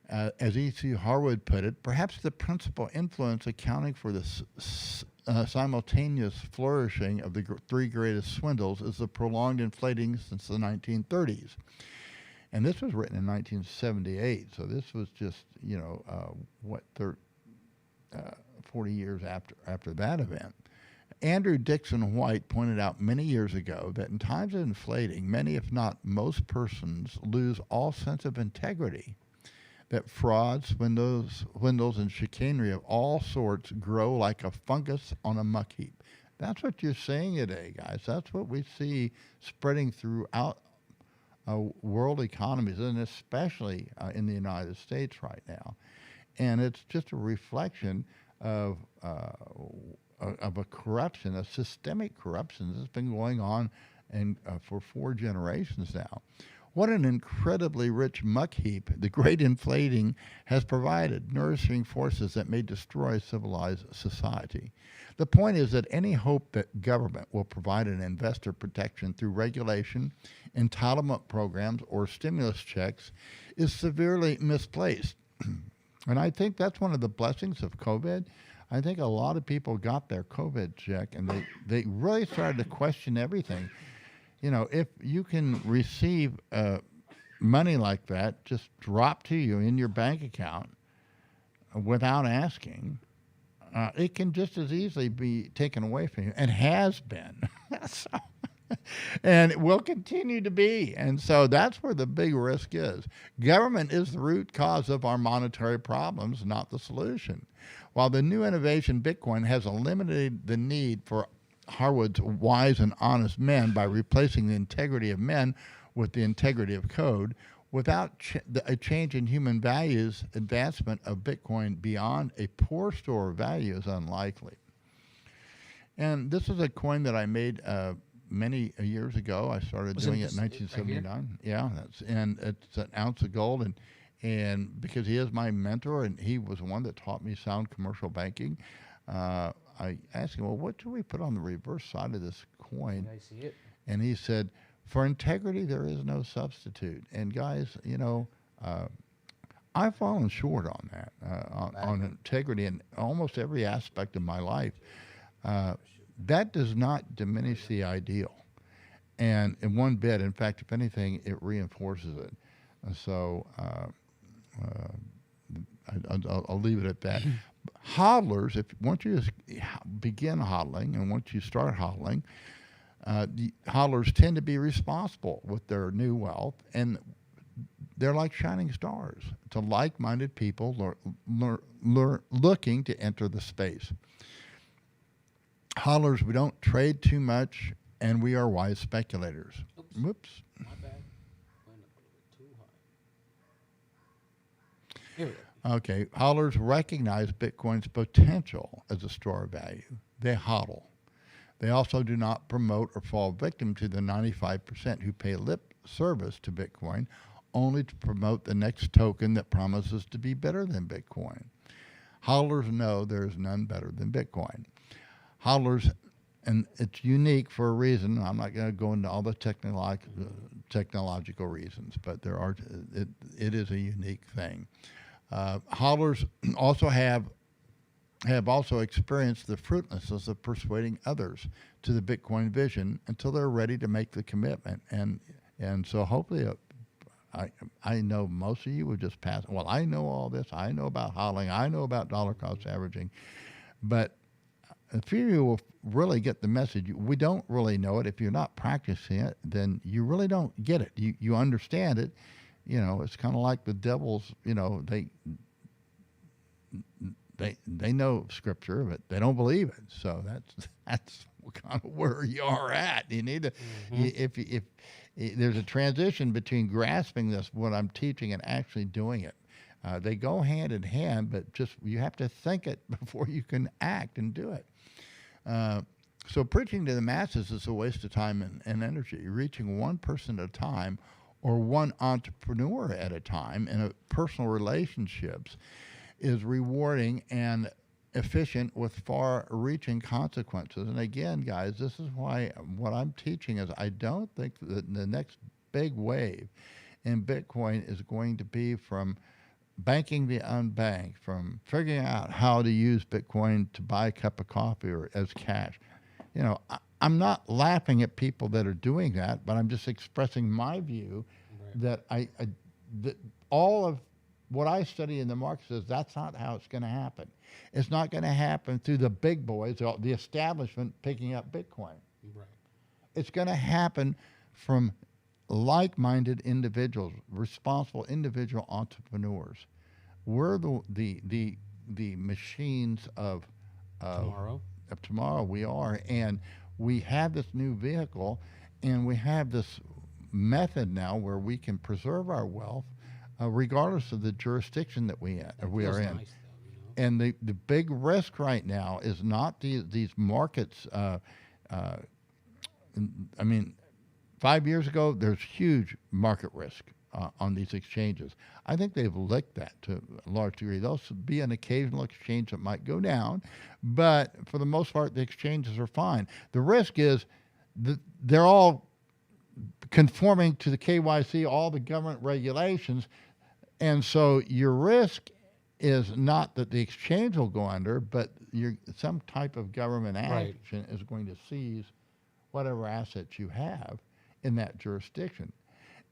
As E.C. Harwood put it, perhaps the principal influence accounting for the simultaneous flourishing of the 3 greatest swindles is the prolonged inflating since the 1930s. And this was written in 1978, so this was just, 40 years after that event. Andrew Dixon White pointed out many years ago that in times of inflating, many, if not most persons, lose all sense of integrity, that frauds, swindles, and chicanery of all sorts grow like a fungus on a muck heap. That's what you're seeing today, guys. That's what we see spreading throughout world economies, and especially in the United States right now. and it's just a reflection of a corruption, a systemic corruption that's been going on and for 4 generations now. What an incredibly rich muck heap the great inflating has provided, nourishing forces that may destroy civilized society. The point is that any hope that government will provide an investor protection through regulation, entitlement programs, or stimulus checks is severely misplaced. And I think that's one of the blessings of COVID. I think a lot of people got their COVID check and they really started to question everything. You know, if you can receive money like that just drop to you in your bank account without asking, it can just as easily be taken away from you, and has been. So, and it will continue to be. And so that's where the big risk is. Government is the root cause of our monetary problems, not the solution. While the new innovation, Bitcoin, has eliminated the need for Harwood's wise and honest men by replacing the integrity of men with the integrity of code, without a change in human values, advancement of Bitcoin beyond a poor store of value is unlikely. And this is a coin that I made many years ago. I started doing it in 1979. Right, yeah, and it's an ounce of gold, and because he is my mentor and he was one that taught me sound commercial banking, I asked him, well, what should we put on the reverse side of this coin? I see it. And he said, for integrity, there is no substitute. And guys, you know, I've fallen short on that, on integrity in almost every aspect of my life. That does not diminish the ideal. And in one bit, in fact, if anything, it reinforces it. And so I'll leave it at that. Hodlers, once you begin hodling and once you start hodling, the hodlers tend to be responsible with their new wealth, and they're like shining stars to like-minded people looking to enter the space. Hodlers, we don't trade too much, and we are wise speculators. Oops. Whoops. My bad. Went up a little bit too high. Here we go. Okay, hodlers recognize Bitcoin's potential as a store of value. They hodl. They also do not promote or fall victim to the 95% who pay lip service to Bitcoin only to promote the next token that promises to be better than Bitcoin. Hodlers know there is none better than Bitcoin. Hodlers, and it's unique for a reason. I'm not going to go into all the technological reasons, but there are. It is a unique thing. Hodlers also have also experienced the fruitlessness of persuading others to the Bitcoin vision until they're ready to make the commitment. And so hopefully, I know most of you would just pass. Well, I know all this. I know about hodling. I know about dollar cost averaging, but a few of you will really get the message. We don't really know it. If you're not practicing it, then you really don't get it. You understand it. You know, it's kind of like the devils. You know, they know scripture, but they don't believe it. So that's kind of where you are at. You need to, if there's a transition between grasping this, what I'm teaching, and actually doing it. They go hand in hand, but just you have to think it before you can act and do it. So preaching to the masses is a waste of time and energy. Reaching one person at a time or one entrepreneur at a time in personal relationships is rewarding and efficient with far-reaching consequences. And again, guys, this is why what I'm teaching is I don't think that the next big wave in Bitcoin is going to be from banking the unbanked, from figuring out how to use Bitcoin to buy a cup of coffee or as cash. You know, I'm not laughing at people that are doing that, but I'm just expressing my view that that all of what I study in the market says that's not how it's going to happen. It's not going to happen through the big boys, the establishment picking up Bitcoin. Right. It's going to happen from like-minded individuals, responsible individual entrepreneurs. We're the machines of Tomorrow. Of tomorrow. We are, and we have this new vehicle, and we have this method now where we can preserve our wealth regardless of the jurisdiction that we That are feels in. nice, though, And the big risk right now is not these markets. I mean, 5 years ago, there's huge market risk on these exchanges. I think they've licked that to a large degree. There'll be an occasional exchange that might go down, but for the most part, the exchanges are fine. The risk is that they're all conforming to the KYC, all the government regulations, and so your risk is not that the exchange will go under, but some type of government Right. action is going to seize whatever assets you have in that jurisdiction.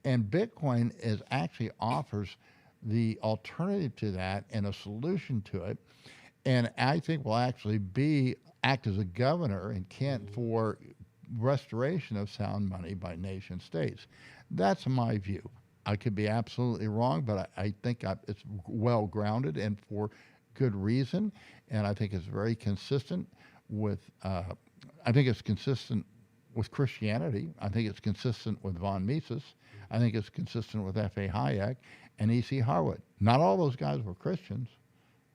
And Bitcoin actually offers the alternative to that and a solution to it. And I think will actually act as a governor and for restoration of sound money by nation states. That's my view. I could be absolutely wrong, but I think it's well grounded and for good reason. And I think it's very consistent with, I think it's consistent with Christianity. I think it's consistent with von Mises. I think it's consistent with F.A. Hayek and E.C. Harwood. Not all those guys were Christians,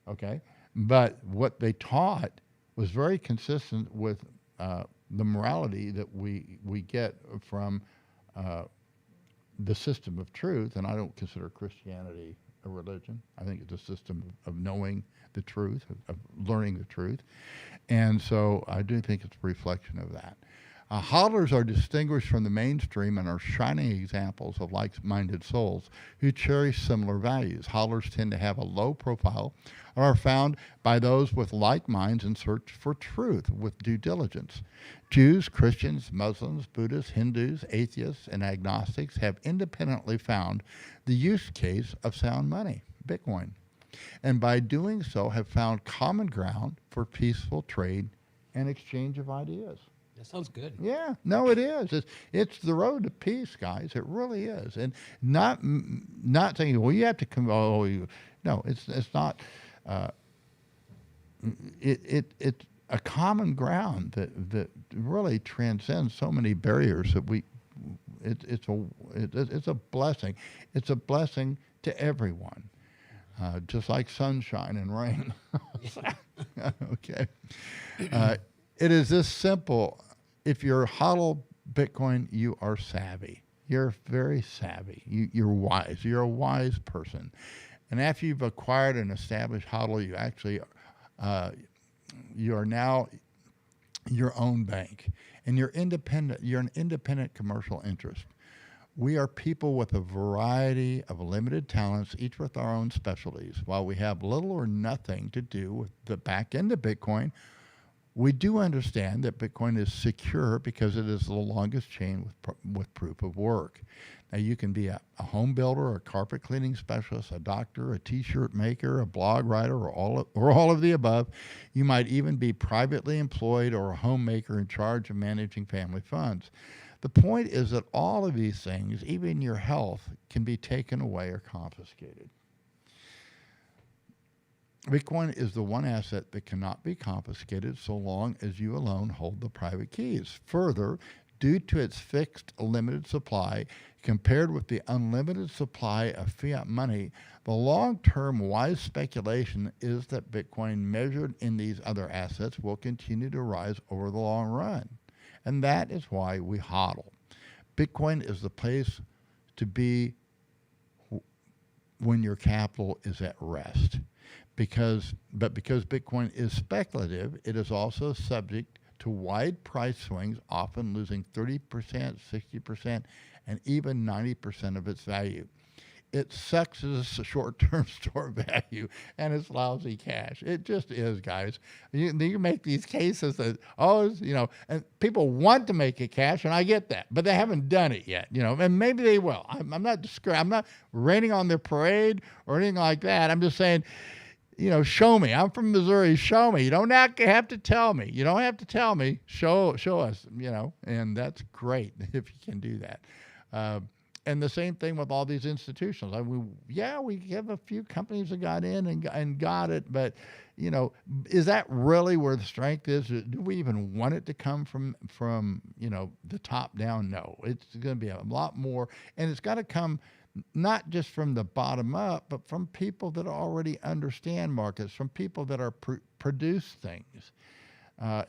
okay? But what they taught was very consistent with the morality that we get from the system of truth. And I don't consider Christianity a religion. I think it's a system of knowing the truth, of learning the truth. And so I do think it's a reflection of that. Hodlers are distinguished from the mainstream and are shining examples of like-minded souls who cherish similar values. Hodlers tend to have a low profile and are found by those with like minds in search for truth with due diligence. Jews, Christians, Muslims, Buddhists, Hindus, atheists, and agnostics have independently found the use case of sound money, Bitcoin, and by doing so have found common ground for peaceful trade and exchange of ideas. That sounds good. Yeah, no, it is. It's the road to peace, guys. It really is, and not saying, well, you have to come. Oh, no, it's not. It's a common ground that really transcends so many barriers that it's a blessing. It's a blessing to everyone, just like sunshine and rain. Okay, it is this simple. If you're HODL Bitcoin, you are savvy. You're very savvy. You're wise. You're a wise person. And after you've acquired and established HODL, you actually, you are now your own bank. And you're independent. You're an independent commercial interest. We are people with a variety of limited talents, each with our own specialties. While we have little or nothing to do with the back end of Bitcoin, we do understand that Bitcoin is secure because it is the longest chain with proof of work. Now, you can be a home builder, a carpet cleaning specialist, a doctor, a T-shirt maker, a blog writer, or all of the above. You might even be privately employed or a homemaker in charge of managing family funds. The point is that all of these things, even your health, can be taken away or confiscated. Bitcoin is the one asset that cannot be confiscated so long as you alone hold the private keys. Further, due to its fixed limited supply, compared with the unlimited supply of fiat money, the long-term wise speculation is that Bitcoin measured in these other assets will continue to rise over the long run. And that is why we HODL. Bitcoin is the place to be when your capital is at rest. Because Bitcoin is speculative, it is also subject to wide price swings, often losing 30%, 60%, and even 90% of its value. It sucks as a short-term store value, and it's lousy cash. It just is, guys. You make these cases that, and people want to make it cash, and I get that, but they haven't done it yet, and maybe they will. I'm not raining on their parade or anything like that. I'm just saying, show me. I'm from Missouri. Show me. You don't have to tell me. You don't have to tell me. Show us, and that's great if you can do that. And the same thing with all these institutions. We have a few companies that got in and got it, but, is that really where the strength is? Do we even want it to come from the top down? No, it's going to be a lot more, and it's got to come. not just from the bottom up, but from people that already understand markets, from people that are produce things.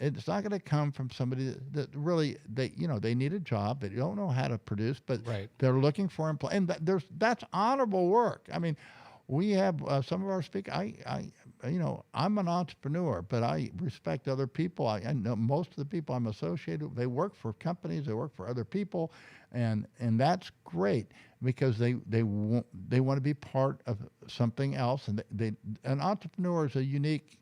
It's not going to come from somebody that really they need a job, they don't know how to produce, but they're looking for employment. And that's honorable work. I mean, we have some of our speakers. I'm an entrepreneur, but I respect other people. I know most of the people I'm associated with. They work for companies, they work for other people, and that's great because they want to be part of something else. And an entrepreneur is a unique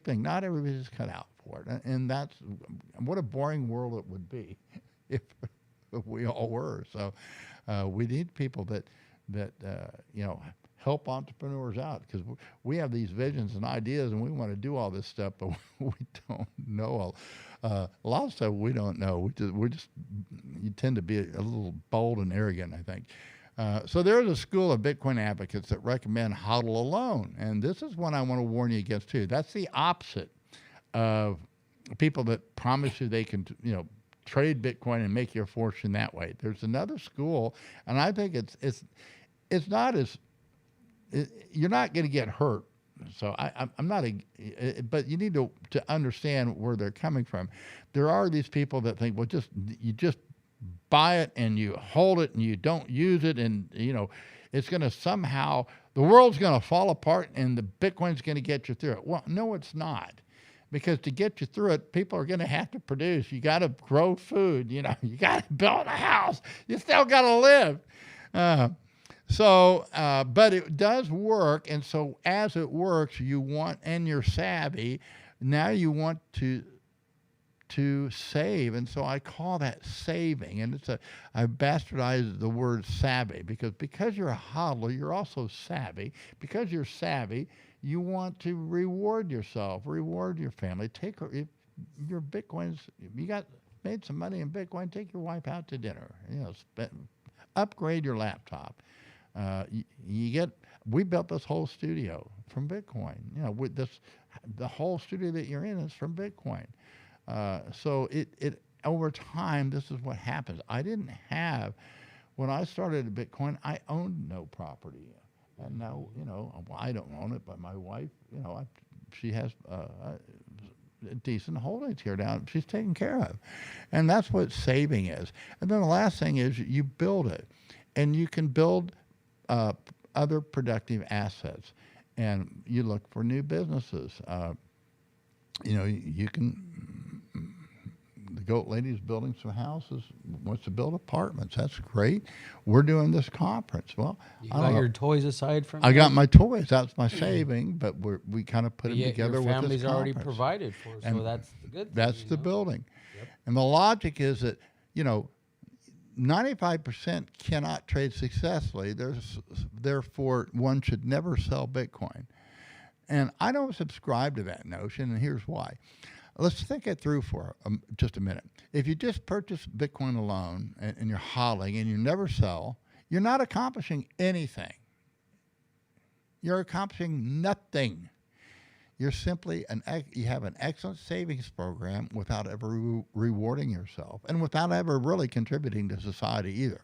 thing. Not everybody's cut out for it, and that's what a boring world it would be if we all were. So we need people that help entrepreneurs out, because we have these visions and ideas and we want to do all this stuff, but we don't know a lot of stuff. We don't know. You tend to be a little bold and arrogant, I think. So there's a school of Bitcoin advocates that recommend HODL alone, and this is one I want to warn you against too. That's the opposite of people that promise you they can trade Bitcoin and make you a fortune that way. There's another school, and I think it's not as you're not going to get hurt. So I'm not but you need to understand where they're coming from. There are these people that think, well, you just buy it and you hold it and you don't use it, and it's going to somehow, the world's going to fall apart and the Bitcoin's going to get you through it. Well, no, it's not. Because to get you through it, people are going to have to produce. You got to grow food. You got to build a house. You still got to live. But it does work, and so as it works, and you're savvy, now you want to save, and so I call that saving, and I've bastardized the word savvy, because you're a hodler, you're also savvy. Because you're savvy, you want to reward yourself, reward your family. Take your Bitcoins, made some money in Bitcoin, take your wife out to dinner, upgrade your laptop. We built this whole studio from Bitcoin. The whole studio that you're in is from Bitcoin. So it over time, this is what happens. When I started Bitcoin, I owned no property, and now I don't own it, but my wife, she has decent holdings here down. She's taken care of, and that's what saving is. And then the last thing is you build it, and you can build other productive assets, and you look for new businesses. You can. The goat lady's building some houses, wants to build apartments. That's great. We're doing this conference. Well, you got your toys aside from. I got my toys. That's my saving, but we kind of put them together with this conference. Your family's already provided for, so and that's the good thing. That's the building. Yep. And the logic is that 95% cannot trade successfully. Therefore, one should never sell Bitcoin. And I don't subscribe to that notion, and here's why. Let's think it through for just a minute. If you just purchase Bitcoin alone and you're hodling and you never sell, you're not accomplishing anything. You're accomplishing nothing. You're simply you have an excellent savings program without ever rewarding yourself and without ever really contributing to society either.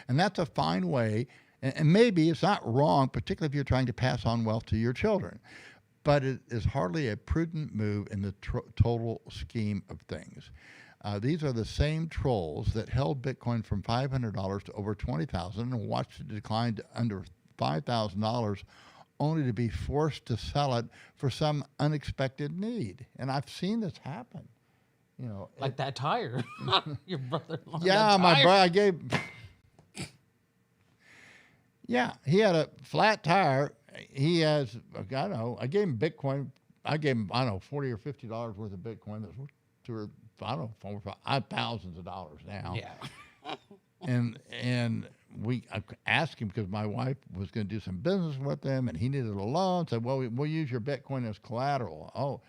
And that's a fine way, and maybe it's not wrong, particularly if you're trying to pass on wealth to your children, but it is hardly a prudent move in the total scheme of things. These are the same trolls that held Bitcoin from $500 to over $20,000 and watched it decline to under $5,000, only to be forced to sell it for some unexpected need. And I've seen this happen. Like that tire. Your brother-in-law. Yeah, my brother. Yeah, he had a flat tire. He has, I gave him Bitcoin. I gave him, $40 or $50 worth of Bitcoin. That's worth thousands of dollars now. Yeah. And I asked him, because my wife was going to do some business with him, and he needed a loan. Said, well, we'll use your Bitcoin as collateral. Oh,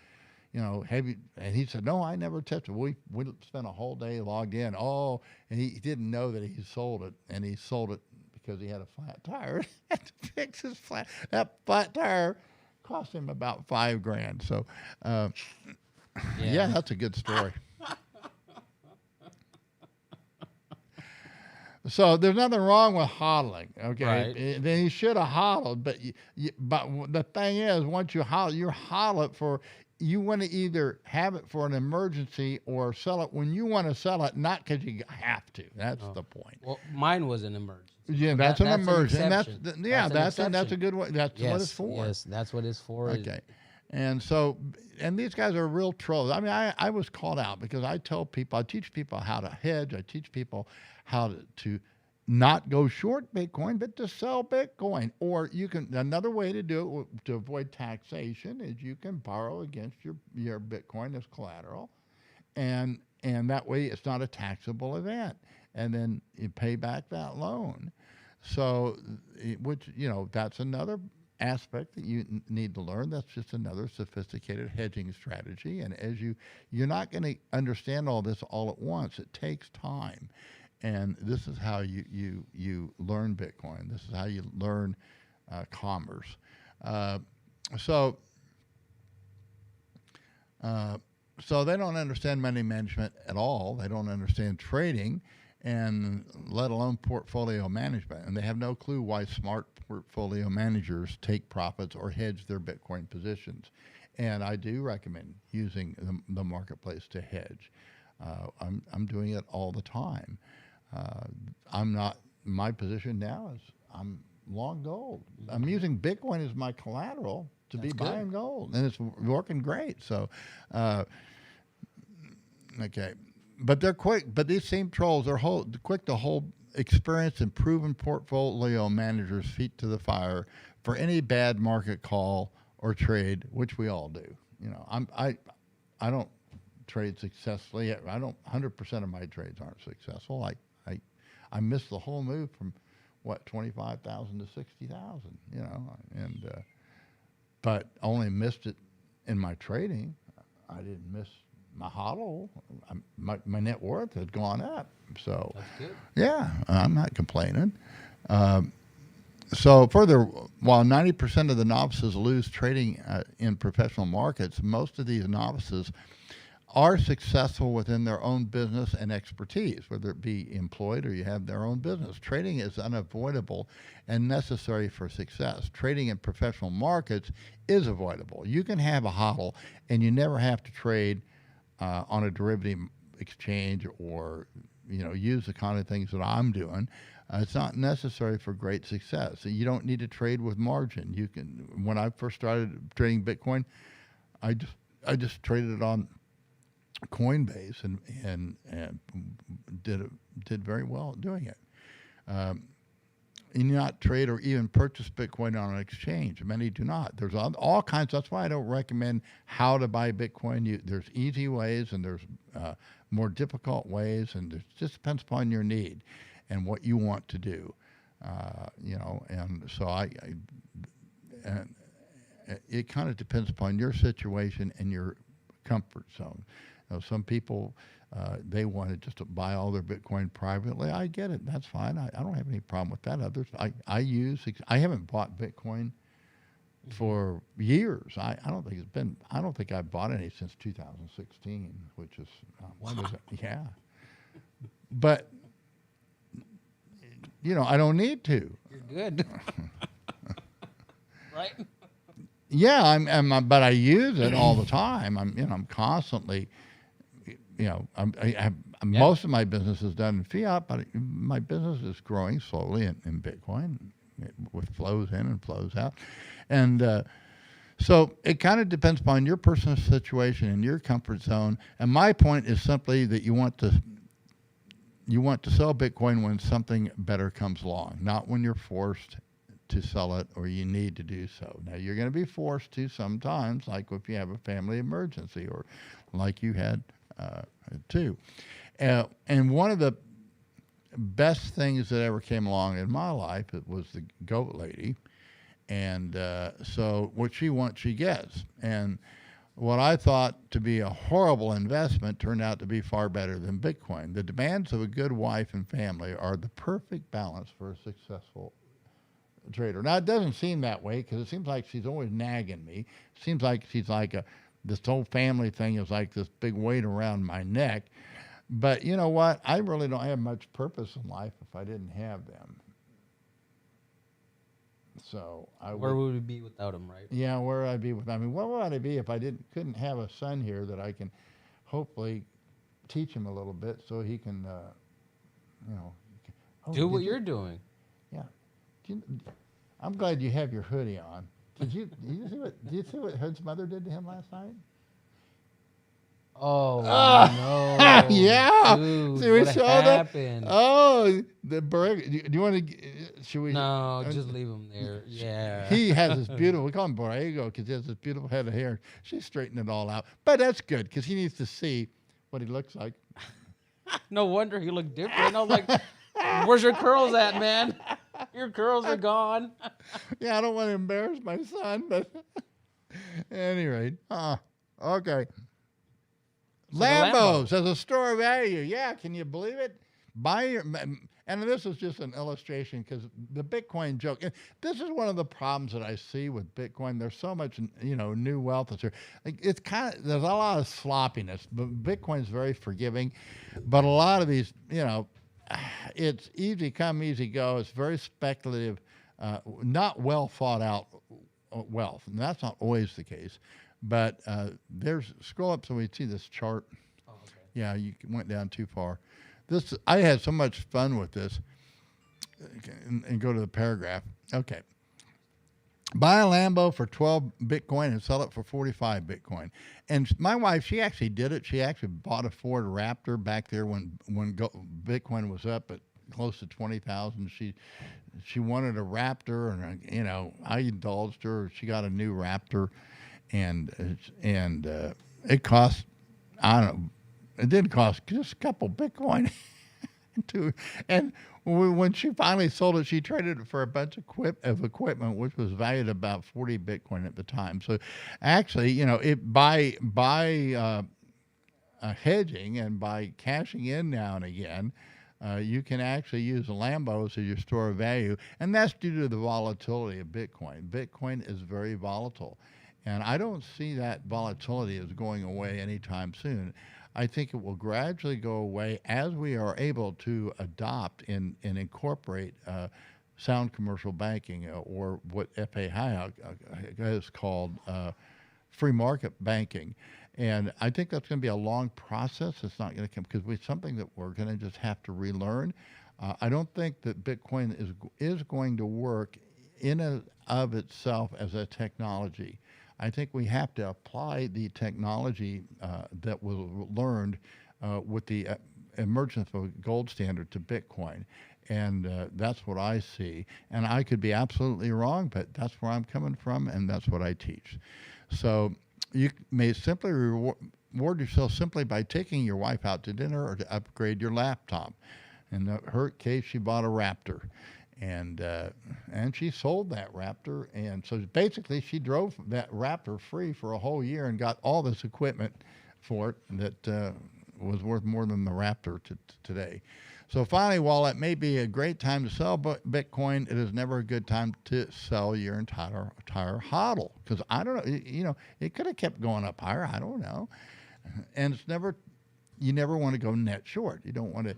have you? And he said, no, I never touched it. We spent a whole day logged in. Oh, and he didn't know that he sold it, and he sold it because he had a flat tire. He had to fix his that flat tire cost him about $5,000. So, yeah, that's a good story. So there's nothing wrong with hodling, okay? Right. Then you should have hodled, but but the thing is, once you hodl it for, you want to either have it for an emergency or sell it when you want to sell it, not because you have to. That's the point. Well, mine was an emergency. Yeah, So that's an that's emergency. And exception. that's a exception. good way. That's what it's Yes, for. yes, that's what it's for. Okay. And so, and these guys are real trolls. I mean, I was called out because I teach people how to hedge. I teach people how to not go short Bitcoin, but to sell Bitcoin. Or another way to do it to avoid taxation is you can borrow against your Bitcoin as collateral. And that way it's not a taxable event. And then you pay back that loan. So, which, that's another aspect that you need to learn. That's just another sophisticated hedging strategy. And as you're not going to understand all this all at once. It takes time. And this is how you learn Bitcoin. This is how you learn commerce. So they don't understand money management at all. They don't understand trading, and let alone portfolio management. And they have no clue why smart portfolio managers take profits or hedge their Bitcoin positions. And I do recommend using the marketplace to hedge. I'm doing it all the time. My position now is I'm long gold. I'm using Bitcoin as my collateral to be buying gold, and it's working great. So, okay. But they're quick. But these same trolls are quick to hold experienced and proven portfolio managers' feet to the fire for any bad market call or trade, which we all do. I don't trade successfully. 100% of my trades aren't successful. I missed the whole move from 25,000 to 60,000. But only missed it in my trading. I didn't miss my hodl. My net worth had gone up. So That's good. Yeah, I'm not complaining. So further, while 90% of the novices lose trading in professional markets, most of these novices are successful within their own business and expertise, whether it be employed or you have their own business. Trading is unavoidable and necessary for success. Trading in professional markets is avoidable. You can have a hodl and you never have to trade on a derivative exchange or use the kind of things that I'm doing. It's not necessary for great success. You don't need to trade with margin. When I first started trading Bitcoin, I just traded it on Coinbase and did very well doing it. You not trade or even purchase Bitcoin on an exchange. Many do not. There's all kinds. That's why I don't recommend how to buy Bitcoin. There's easy ways and there's more difficult ways, and it just depends upon your need and what you want to do. And so it kind of depends upon your situation and your comfort zone. Some people, they want to just buy all their Bitcoin privately. I get it. That's fine. I don't have any problem with that. Others, I haven't bought Bitcoin for years. I don't think I've bought any since 2016, which is, when was it? Yeah. But, I don't need to. You're good. Right? Yeah, but I use it all the time. I'm constantly, most of my business is done in fiat, but my business is growing slowly in Bitcoin, with flows in and flows out, and so it kind of depends upon your personal situation and your comfort zone. And my point is simply that you want to sell Bitcoin when something better comes along, not when you're forced to sell it or you need to do so. Now, you're going to be forced to sometimes, like if you have a family emergency or like you had too. And one of the best things that ever came along in my life, it was the goat lady. And so what she wants, she gets. And what I thought to be a horrible investment turned out to be far better than Bitcoin. The demands of a good wife and family are the perfect balance for a successful trader. Now, it doesn't seem that way because it seems like she's always nagging me. It seems like she's like this whole family thing is like this big weight around my neck. But you know what? I really don't have much purpose in life if I didn't have them. So I Where would, would we be without him, right? yeah, where would I be with? I mean, where would I be if I couldn't have a son here that I can hopefully teach him a little bit so he can, you know. Oh, Do what did you- you're doing. Yeah. Do you- I'm glad you have your hoodie on. Did you see what Hood's mother did to him last night? Oh Ah, no! yeah. Dude, See, we what saw that. happened? Oh, the break. Do you want to? Should we? No, just leave him there. Yeah. He has this beautiful. We call him Borrego because he has this beautiful head of hair. She straightened it all out, but that's good because he needs to see what he looks like. No wonder he looked different. I was like, "Where's your curls at, man? Your curls are gone." Yeah, I don't want to embarrass my son, but at any rate, okay. So the Lambos as a store of value. Yeah, can you believe it? Buy your, and this is just an illustration because the Bitcoin joke. And this is one of the problems that I see with Bitcoin. There's so much, new wealth that's here. Like, it's there's a lot of sloppiness. But Bitcoin's very forgiving, but a lot of these, it's easy come, easy go. It's very speculative, not well thought out wealth, and that's not always the case. But scroll up so we see this chart. Oh, okay. Yeah, you went down too far. I had so much fun with this. And go to the paragraph. Okay. Buy a Lambo for 12 Bitcoin and sell it for 45 Bitcoin. And my wife, she actually did it. She actually bought a Ford Raptor back there when Bitcoin was up at close to 20,000. She wanted a Raptor, and I indulged her. She got a new Raptor. And it cost, I don't know, it didn't cost just a couple Bitcoin. And when she finally sold it, she traded it for a bunch of equipment, which was valued about 40 Bitcoin at the time. So actually, by hedging and by cashing in now and again, you can actually use Lambos as your store of value. And that's due to the volatility of Bitcoin. Bitcoin is very volatile. And I don't see that volatility as going away anytime soon. I think it will gradually go away as we are able to adopt and incorporate sound commercial banking, or what F.A. Hayek has called free market banking. And I think that's going to be a long process. It's not going to come because it's something that we're going to just have to relearn. I don't think that Bitcoin is going to work in and of itself as a technology. I think we have to apply the technology that was learned with the emergence of a gold standard to Bitcoin. And that's what I see. And I could be absolutely wrong, but that's where I'm coming from, and that's what I teach. So you may simply reward yourself simply by taking your wife out to dinner or to upgrade your laptop. In her case, she bought a Raptor. And she sold that Raptor, and so basically she drove that Raptor free for a whole year and got all this equipment for it that was worth more than the Raptor today. So finally, while it may be a great time to sell Bitcoin, it is never a good time to sell your entire hodl, because I don't know, it could have kept going up higher. I don't know, and you never want to go net short. You don't want to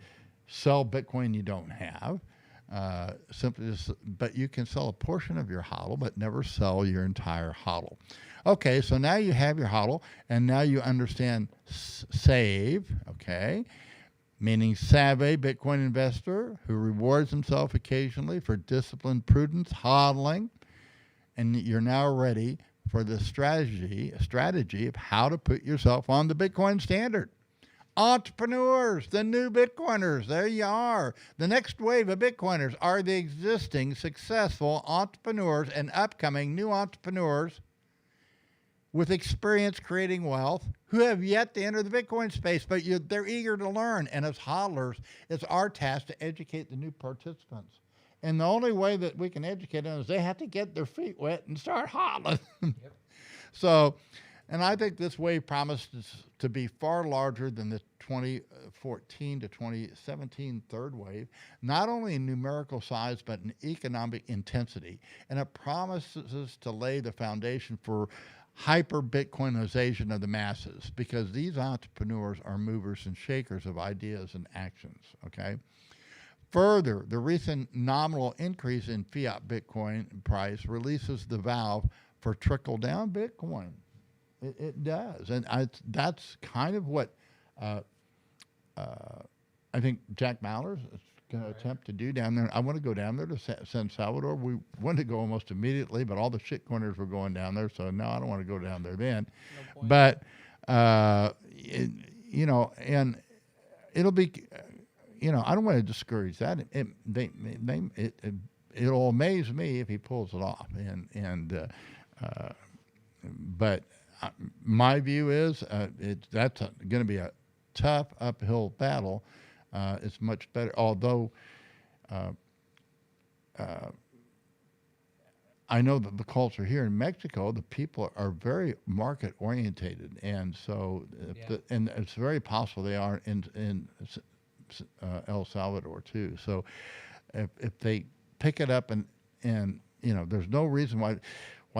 sell Bitcoin you don't have. But you can sell a portion of your hodl, but never sell your entire hodl. Okay, so now you have your hodl, and now you understand save, okay, meaning savvy Bitcoin investor who rewards himself occasionally for disciplined prudence, hodling, and you're now ready for the strategy of how to put yourself on the Bitcoin standard. Entrepreneurs, the new Bitcoiners, there you are. The next wave of Bitcoiners are the existing successful entrepreneurs and upcoming new entrepreneurs with experience creating wealth who have yet to enter the Bitcoin space, but they're eager to learn. And as hodlers, it's our task to educate the new participants. And the only way that we can educate them is they have to get their feet wet and start hodling. Yep. So, and I think this wave promises to be far larger than the 2014 to 2017 third wave, not only in numerical size, but in economic intensity. And it promises to lay the foundation for hyper-Bitcoinization of the masses, because these entrepreneurs are movers and shakers of ideas and actions, okay? Further, the recent nominal increase in fiat Bitcoin price releases the valve for trickle-down Bitcoin. It does. And that's kind of what I think Jack Mallers is going to attempt to do down there. I want to go down there to San Salvador. We wanted to go almost immediately, but all the shitcoiners were going down there, so no, I don't want to go down there then. No point. But, you know, and it'll be, you know, I don't want to discourage that. It'll amaze me if he pulls it off. But my view is that's going to be a tough uphill battle. It's much better, although I know that the culture here in Mexico, the people are very market orientated, and so and it's very possible they are in El Salvador too. So if they pick it up and you know, there's no reason why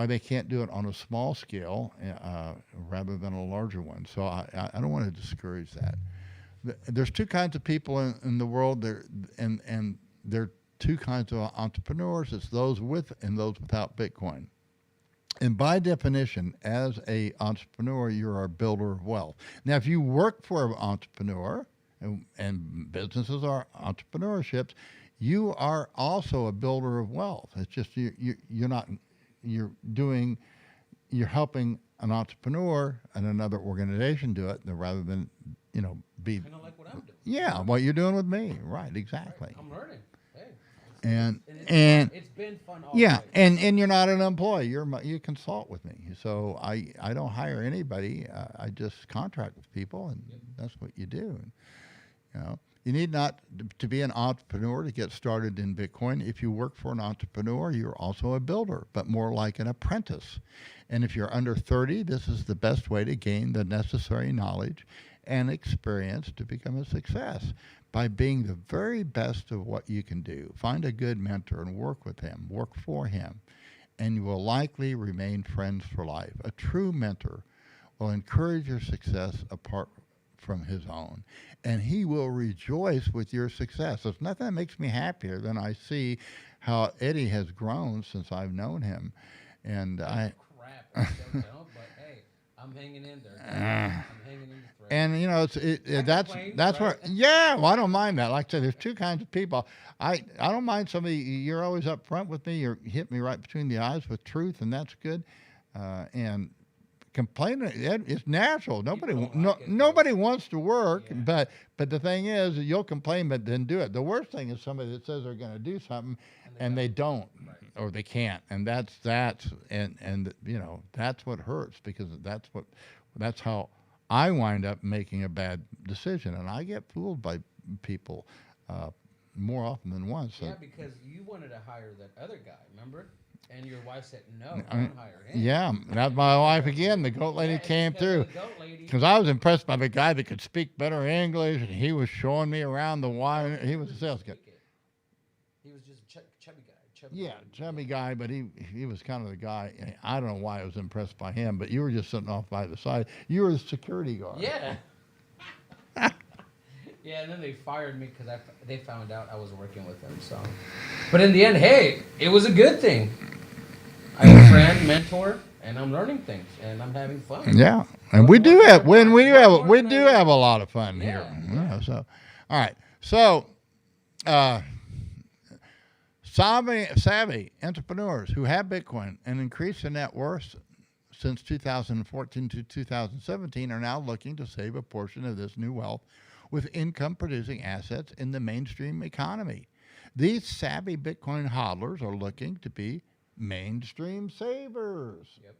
they can't do it on a small scale rather than a larger one. So I don't want to discourage that. There's two kinds of people in the world. There are two kinds of entrepreneurs. It's those with and those without Bitcoin. And by definition, as a entrepreneur, you're a builder of wealth. Now, if you work for an entrepreneur, and businesses are entrepreneurships, you are also a builder of wealth. It's just you're not. You're helping an entrepreneur and another organization do it rather than, you know, be kind of like what I'm doing. Yeah, what you're doing with me, right? Exactly. Right. I'm learning. Hey. And it's been fun. Yeah, and you're not an employee. You consult with me. So I don't hire anybody. I just contract with people, and that's what you do. And, you know. You need not to be an entrepreneur to get started in Bitcoin. If you work for an entrepreneur, you're also a builder, but more like an apprentice. And if you're under 30, this is the best way to gain the necessary knowledge and experience to become a success by being the very best of what you can do. Find a good mentor and work with him, work for him, and you will likely remain friends for life. A true mentor will encourage your success apart from his own, and he will rejoice with your success. There's nothing that makes me happier than I see how Eddie has grown since I've known him. And crap, I still don't, but hey, I'm hanging in there. I'm hanging in the thread. And you know, that's where well, I don't mind that. Like I said, there's two kinds of people. I don't mind somebody. You're always up front with me. You hit me right between the eyes with truth, and that's good. And complaining, it's natural. Nobody wants to work, but the thing is, you'll complain, but then do it. The worst thing is somebody that says they're going to do something and they don't, or they can't, and that's and you know, that's what hurts, because that's how I wind up making a bad decision, and I get fooled by people more often than once. Yeah, because you wanted to hire that other guy, remember? And your wife said, no, don't hire him. Yeah, that's my wife again. The goat lady came through. Because I was impressed by the guy that could speak better English, and he was showing me around the wine. He was a sales guy. He was just a chubby guy. Chubby guy, but he was kind of the guy. I don't know why I was impressed by him, but you were just sitting off by the side. You were the security guard. Yeah. Yeah, and then they fired me because they found out I was working with him. So, but in the end, hey, it was a good thing. I have a friend, mentor, and I'm learning things, and I'm having fun. Yeah, and we do have a lot of fun here. Yeah, so, all right, so savvy entrepreneurs who have Bitcoin and increased their net worth since 2014 to 2017 are now looking to save a portion of this new wealth with income-producing assets in the mainstream economy. These savvy Bitcoin hodlers are looking to be mainstream savers. Yep.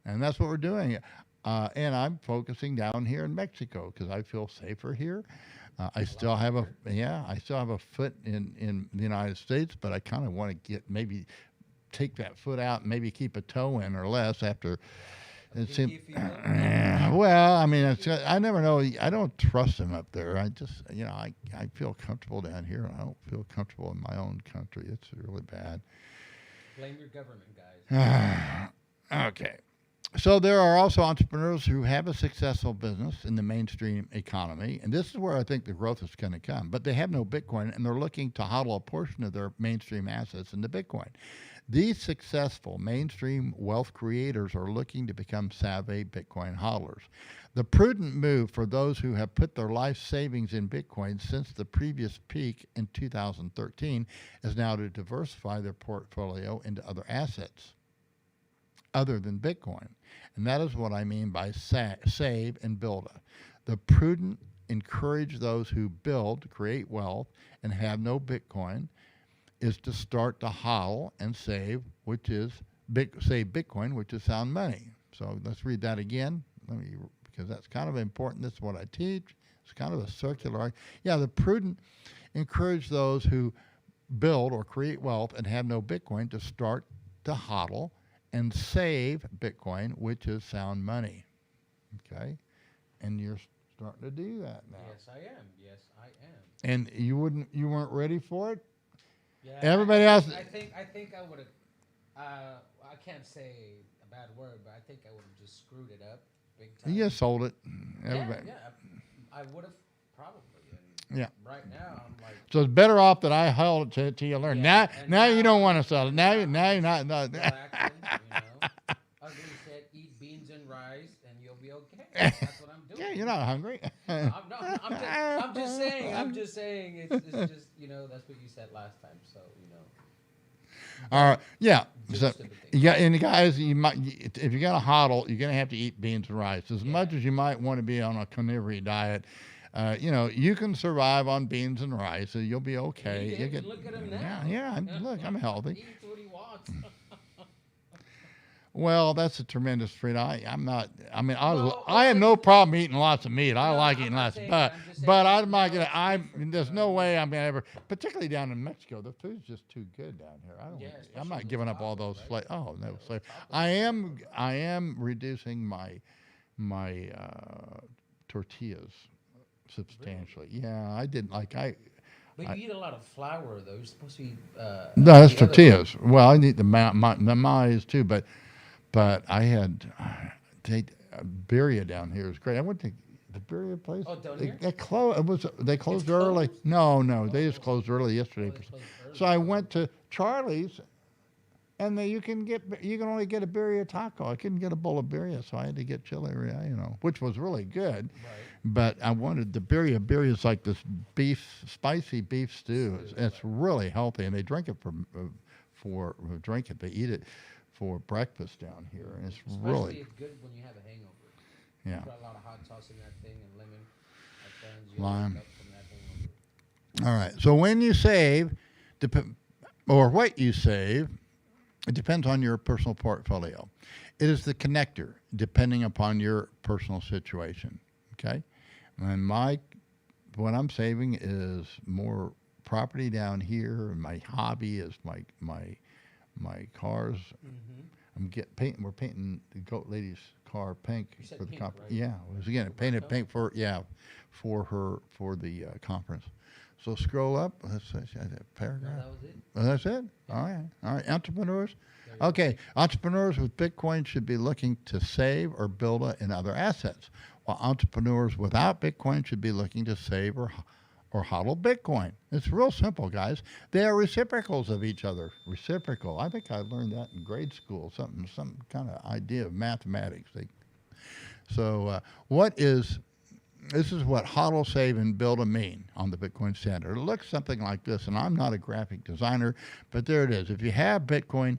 And that's what we're doing. And I'm focusing down here in Mexico because I feel safer here. I still have a foot in the United States, but I kind of want to maybe take that foot out and maybe keep a toe in or less after. Well, I mean, I never know. I don't trust them up there. I just, you know, I feel comfortable down here. I don't feel comfortable in my own country. It's really bad. Blame your government, guys. Okay. So there are also entrepreneurs who have a successful business in the mainstream economy, and this is where I think the growth is going to come. But they have no Bitcoin, and they're looking to hodl a portion of their mainstream assets into Bitcoin. These successful mainstream wealth creators are looking to become savvy Bitcoin hodlers. The prudent move for those who have put their life savings in Bitcoin since the previous peak in 2013 is now to diversify their portfolio into other assets other than Bitcoin. And that is what I mean by save and build. The prudent encourage those who build, create wealth, and have no Bitcoin is to start to hodl and save, which is save Bitcoin, which is sound money. So let's read that again, because that's kind of important. This is what I teach. It's kind of a circular. Yeah, the prudent encourage those who build or create wealth and have no Bitcoin to start to hodl and save Bitcoin, which is sound money. Okay? And you're starting to do that now. Yes, I am. Yes, I am. And you weren't ready for it? Yeah. Everybody else. I think I would have. I can't say a bad word, but I think I would have just screwed it up big time. You just sold it. Everybody. Yeah. I would have probably. Yeah. Right now, I'm like. So it's better off that I held it till you learn. Yeah, now you don't want to sell it. Now you're not. Well, actually, ugly said, eat beans and rice, and you'll be okay. That's what I'm doing. Yeah, you're not hungry. I'm just saying. I'm just saying. It's just that's what you said last time. So All right. Yeah. So, Just yeah, and guys, you might if you're gonna hodl, you're gonna have to eat beans and rice. As much as you might want to be on a carnivorous diet, you can survive on beans and rice, so you'll be okay. You can look at him now. Yeah. I'm healthy. He eats what he wants. Well, that's a tremendous treat. I'm not. I mean, Well, I have no problem eating lots of meat. I No, like I'm eating not lots, saying but that. I'm just but saying I'm not gonna. different, There's no way I'm gonna ever, particularly down in Mexico. The food's just too good down here. Yeah, I'm especially not with giving the up all those tacos, flavors. right? Oh no, Those flavor. tacos. I am reducing my tortillas substantially. Yeah, I didn't like But you eat a lot of flour, though. You're supposed to eat. No, that's the other tortillas. Well, I need the maize too, but I had birria down here. It was great. I went to the birria place. Oh, down they, here? They closed. They closed early. closed? No, they just closed early yesterday. Oh, they closed early. So I went to Charlie's, and you can only get a birria taco. I couldn't get a bowl of birria, so I had to get chili, which was really good. Right. But I wanted the birria. Birria is like this spicy beef stew. It's really healthy, and they drink it They eat it for breakfast down here, and it's Especially really it's good when you have a hangover. yeah. Put a lot of hot sauce in that thing and lemon. My friends, you Lime. wake up from that hangover. All right. So when you save, or what you save, it depends on your personal portfolio. It is the connector, depending upon your personal situation. Okay, and what I'm saving is more property down here, and my hobby is my cars. Mm-hmm. We're painting the goat lady's car pink You said for the pink, conference. right? Yeah, it was again painted pink for the conference. So scroll up. Let's see that paragraph. No, that was it. Oh, that's it. All right. Entrepreneurs. Okay, entrepreneurs with Bitcoin should be looking to save or build in other assets, while entrepreneurs without Bitcoin should be looking to save or hodl Bitcoin. It's real simple, guys. They are reciprocals of each other. Reciprocal. I think I learned that in grade school. Some kind of idea of mathematics. This is what hodl, save, and build mean on the Bitcoin standard. It looks something like this, and I'm not a graphic designer, but there it is. If you have Bitcoin,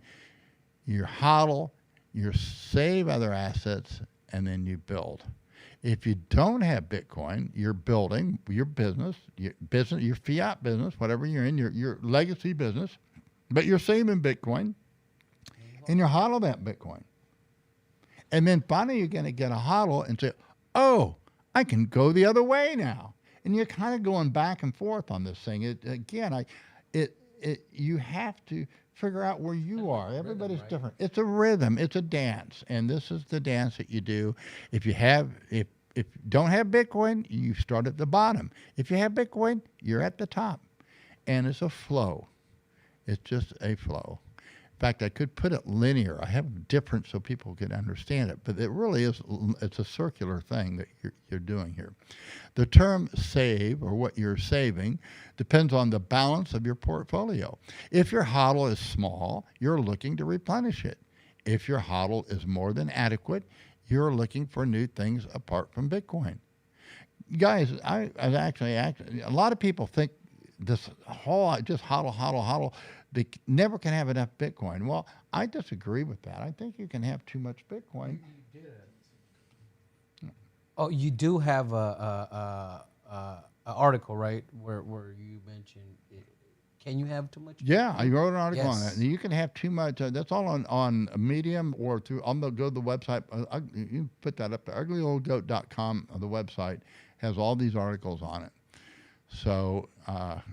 you hodl, you save other assets, and then you build. If you don't have Bitcoin, you're building your business, your fiat business, whatever you're in, your legacy business, but you're saving Bitcoin, and you hodl that Bitcoin. And then finally you're going to get a hodl and say, oh, I can go the other way now. And you're kind of going back and forth on this thing. You have to figure out where you are. Everybody's right? different. It's a rhythm. It's a dance. And this is the dance that you do. If you don't have Bitcoin, you start at the bottom. If you have Bitcoin, you're at the top. And it's a flow. It's just a flow. In fact, I could put it linear. I have it different so people can understand it, but it really is, it's a circular thing that you're doing here. The term save, or what you're saving, depends on the balance of your portfolio. If your hodl is small, you're looking to replenish it. If your hodl is more than adequate, you're looking for new things apart from Bitcoin. Guys, I actually, a lot of people think this whole just hodl, they never can have enough Bitcoin. Well, I disagree with that. I think you can have too much Bitcoin. Oh, you do have a article, right, where you mentioned it. Can you have too much? Yeah, I wrote an article on Yes. that. You can have too much. That's all on Medium or through. I'm gonna go to the website. You can put that up there. Uglyoldgoat.com. The website has all these articles on it. So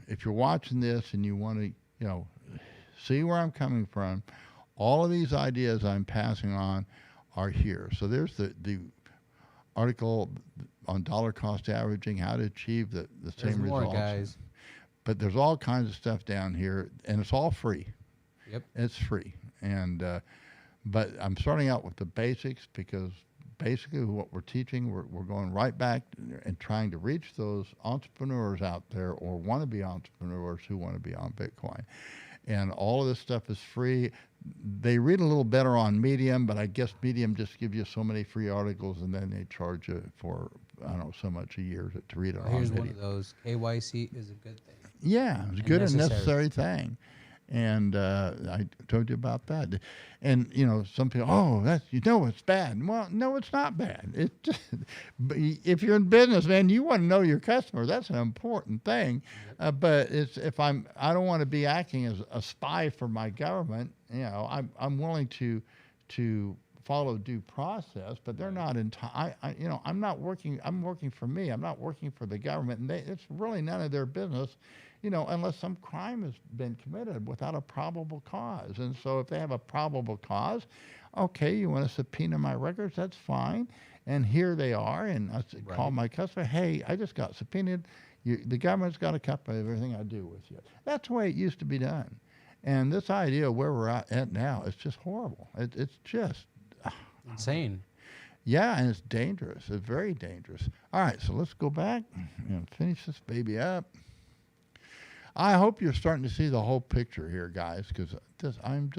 if you're watching this and you want to, see where I'm coming from, all of these ideas I'm passing on are here. So there's the article on dollar cost averaging, how to achieve the There's same more, results. guys. But there's all kinds of stuff down here, and it's all free. Yep. It's free. And but I'm starting out with the basics because basically what we're teaching, we're going right back and trying to reach those entrepreneurs out there or wannabe entrepreneurs who want to be on Bitcoin. And all of this stuff is free. They read a little better on Medium, but I guess Medium just gives you so many free articles, and then they charge you for, I don't know, so much a year to read it on Here's Medium. one of those. KYC is a good thing. Yeah, it's a good and necessary thing. And I told you about that. And, some people, it's bad. Well, no, it's not bad. It's just, if you're in business, man, you want to know your customer. That's an important thing. But I don't want to be acting as a spy for my government. I'm willing to follow due process, but they're not in time. I'm not working. I'm working for me. I'm not working for the government. And it's really none of their business, unless some crime has been committed without a probable cause. And so if they have a probable cause, okay, you want to subpoena my records, that's fine. And here they are. And I call my customer, hey, I just got subpoenaed. The government's got a copy of everything I do with you. That's the way it used to be done. And this idea of where we're at now is just horrible. It's just insane. Yeah, and it's dangerous. It's very dangerous. All right, so let's go back and finish this baby up. I hope you're starting to see the whole picture here, guys, because I'm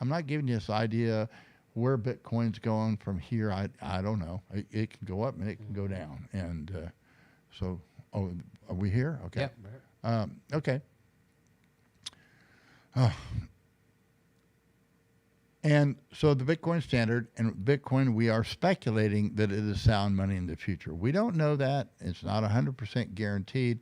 not giving you this idea where Bitcoin's going from here. I don't know. It can go up and it can go down. And are we here? Okay. Yep. Okay. And so the Bitcoin standard and Bitcoin, we are speculating that it is sound money in the future. We don't know that. It's not 100% guaranteed,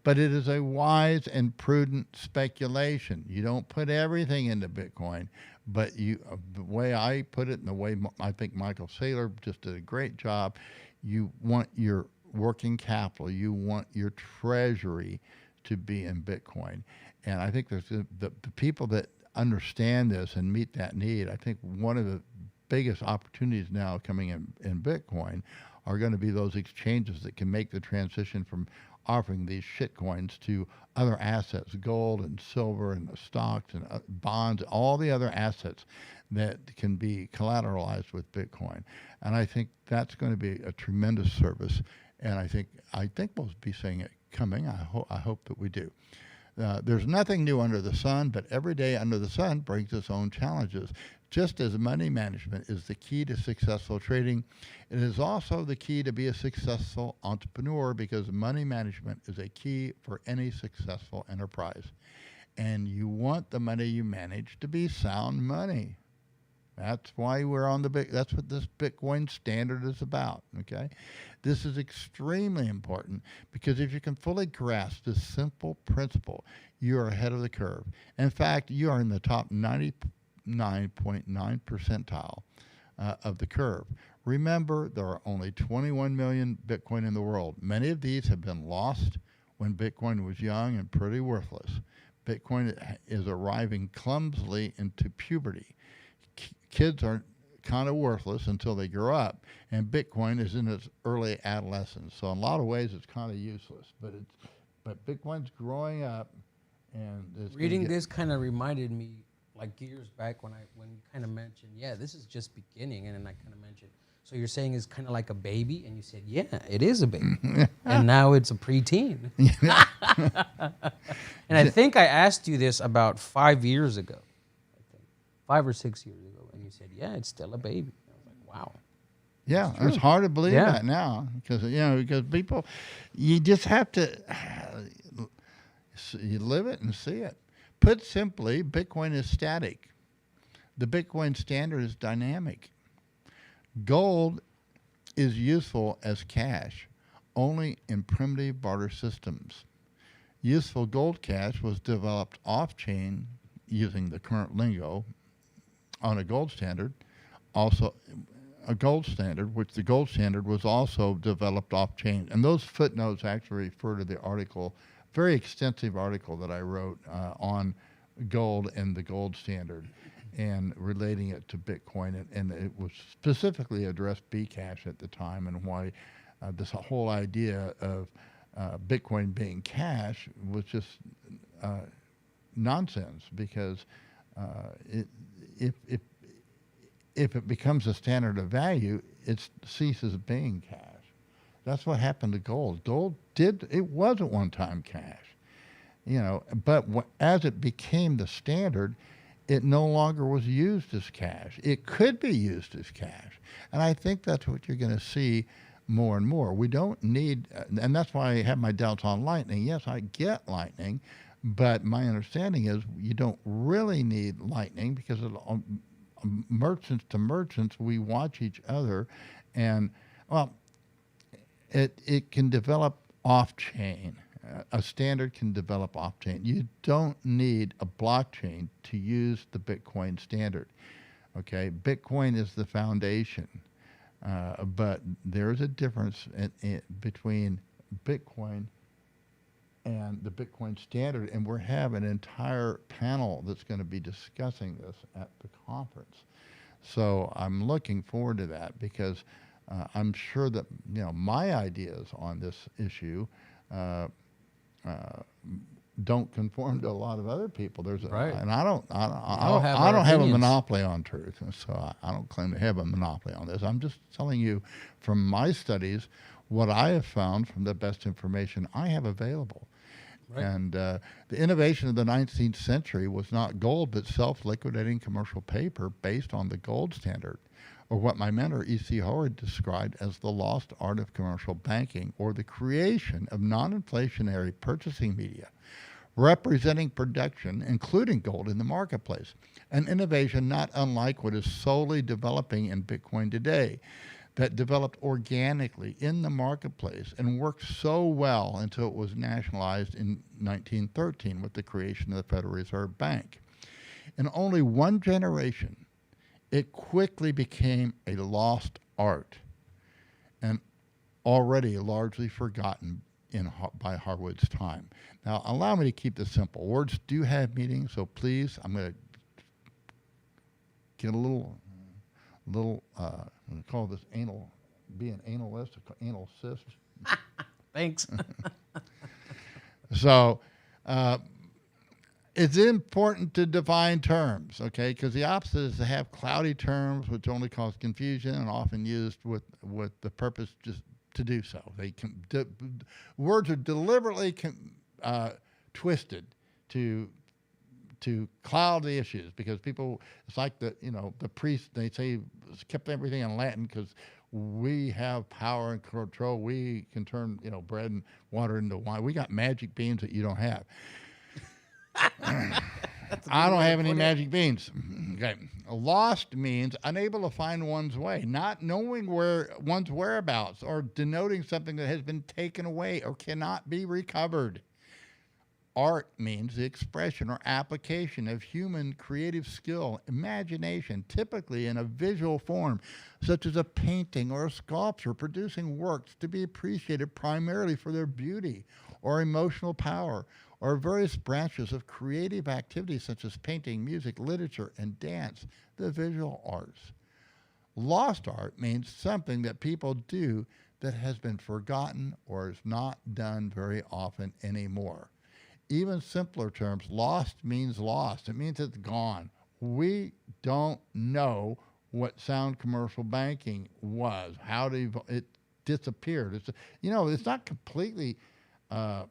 but it is a wise and prudent speculation. You don't put everything into Bitcoin, but the way I put it and the way I think Michael Saylor just did a great job, you want your working capital, you want your treasury to be in Bitcoin. And I think there's the people that understand this and meet that need. I think one of the biggest opportunities now coming in Bitcoin are going to be those exchanges that can make the transition from offering these shit coins to other assets, gold and silver and the stocks and bonds, all the other assets that can be collateralized with Bitcoin. And I think that's going to be a tremendous service. And I think we'll be seeing it coming. I hope that we do. There's nothing new under the sun, but every day under the sun brings its own challenges. Just as money management is the key to successful trading, it is also the key to be a successful entrepreneur, because money management is a key for any successful enterprise. And you want the money you manage to be sound money. That's why we're on that's what this Bitcoin standard is about, okay? This is extremely important, because if you can fully grasp this simple principle, you're ahead of the curve. In fact, you are in the top 99.9 percentile of the curve. Remember, there are only 21 million Bitcoin in the world. Many of these have been lost when Bitcoin was young and pretty worthless. Bitcoin is arriving clumsily into puberty. Kids are kind of worthless until they grow up, and Bitcoin is in its early adolescence. So in a lot of ways, it's kind of useless. But Bitcoin's growing up, and it's reading this kind of reminded me, like years back when you kind of mentioned, yeah, this is just beginning, and then I kind of mentioned, so you're saying it's kind of like a baby, and you said, yeah, it is a baby, and now it's a preteen. And I think I asked you this about 5 years ago, I think 5 or 6 years ago, and you said, yeah, it's still a baby. I was like, wow. Yeah, it's hard to believe that now because people, you just have to, you live it and see it. Put simply, Bitcoin is static. The Bitcoin standard is dynamic. Gold is useful as cash only in primitive barter systems. Useful gold cash was developed off-chain using the current lingo on a gold standard, also a gold standard, which the gold standard was also developed off-chain. And those footnotes actually refer to the article, very extensive article that I wrote on gold and the gold standard and relating it to Bitcoin. And it was specifically addressed Bcash at the time and why this whole idea of Bitcoin being cash was just nonsense because if it becomes a standard of value, it ceases being cash. That's what happened to gold. Gold it was at one time cash, but as it became the standard, it no longer was used as cash. It could be used as cash. And I think that's what you're going to see more and more. We don't need, and that's why I have my doubts on Lightning. Yes, I get Lightning, but my understanding is you don't really need Lightning because merchants to merchants, we watch each other, and it can develop off-chain. A standard can develop off-chain. You don't need a blockchain to use the Bitcoin standard. Okay, Bitcoin is the foundation, but there is a difference between Bitcoin and the Bitcoin standard, and we're having an entire panel that's going to be discussing this at the conference. So I'm looking forward to that because I'm sure that my ideas on this issue don't conform to a lot of other people. And I don't have a monopoly on truth, so I don't claim to have a monopoly on this. I'm just telling you from my studies what I have found from the best information I have available. Right. And the innovation of the 19th century was not gold, but self-liquidating commercial paper based on the gold standard, or what my mentor E.C. Howard described as the lost art of commercial banking, or the creation of non-inflationary purchasing media, representing production, including gold, in the marketplace. An innovation not unlike what is solely developing in Bitcoin today, that developed organically in the marketplace and worked so well until it was nationalized in 1913 with the creation of the Federal Reserve Bank. In only one generation, it quickly became a lost art and already largely forgotten by Harwood's time. Now, allow me to keep this simple. Words do have meaning, so please, I'm going to get a little I'm going to call this be an analyst, anal cyst. Thanks. So it's important to define terms, okay? Because the opposite is to have cloudy terms which only cause confusion and often used with the purpose just to do so. Words are deliberately twisted to cloud the issues because people, it's like the priests, they say kept everything in Latin because we have power and control. We can turn bread and water into wine. We got magic beans that you don't have. I don't have any magic beans. Okay. Lost means unable to find one's way, not knowing where one's whereabouts, or denoting something that has been taken away or cannot be recovered. Art means the expression or application of human creative skill, imagination, typically in a visual form, such as a painting or a sculpture, producing works to be appreciated primarily for their beauty or emotional power, or various branches of creative activities such as painting, music, literature, and dance, the visual arts. Lost art means something that people do that has been forgotten or is not done very often anymore. Even simpler terms, lost means lost. It means it's gone, we don't know what sound commercial banking was, how it disappeared. It's not completely. I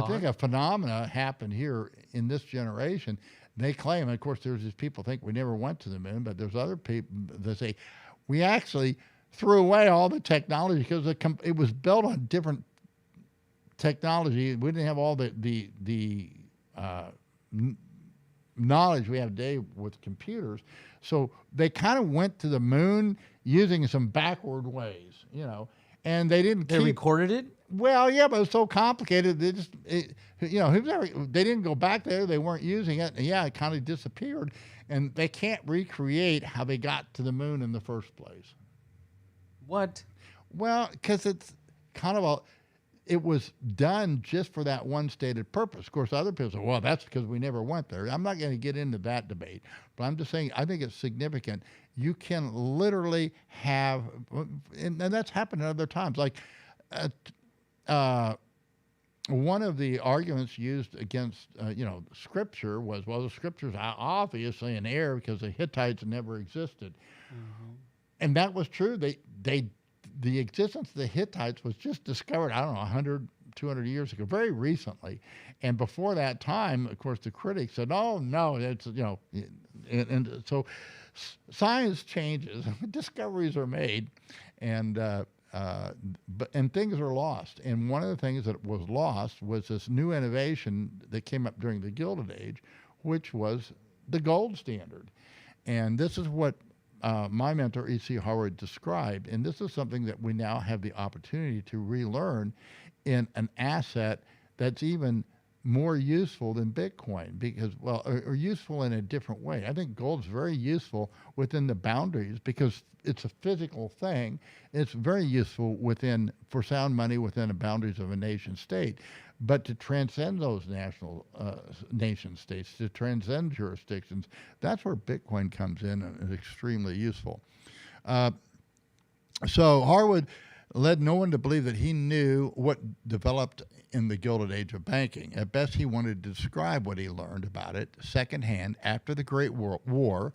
think a phenomena happened here in this generation. They claim, and of course, there's these people think we never went to the moon, but there's other people that say we actually threw away all the technology because it was built on different technology. We didn't have all the knowledge we have today with computers. So they kind of went to the moon using some backward ways, and they didn't. They recorded it. Well, yeah, but it was so complicated. They just, they didn't go back there. They weren't using it. And yeah, it kind of disappeared, and they can't recreate how they got to the moon in the first place. What? Well, because it's kind of it was done just for that one stated purpose. Of course, other people say, well, that's because we never went there. I'm not going to get into that debate, but I'm just saying I think it's significant. You can literally have, and that's happened at other times. Like one of the arguments used against, Scripture was, well, the Scripture's obviously in error because the Hittites never existed. Mm-hmm. And that was true. The existence of the Hittites was just discovered, 100, 200 years ago, very recently. And before that time, of course, the critics said, oh, no, it's, and so science changes, discoveries are made, and things are lost. And one of the things that was lost was this new innovation that came up during the Gilded Age, which was the gold standard. And this is what my mentor, E.C. Howard, described. And this is something that we now have the opportunity to relearn in an asset that's even more useful than Bitcoin because, or useful in a different way. I think gold's very useful within the boundaries because it's a physical thing. It's very useful for sound money within the boundaries of a nation state. But to transcend those nation states, to transcend jurisdictions, that's where Bitcoin comes in and is extremely useful. So Harwood led no one to believe that he knew what developed in the Gilded Age of banking. At best, he wanted to describe what he learned about it secondhand after the Great War,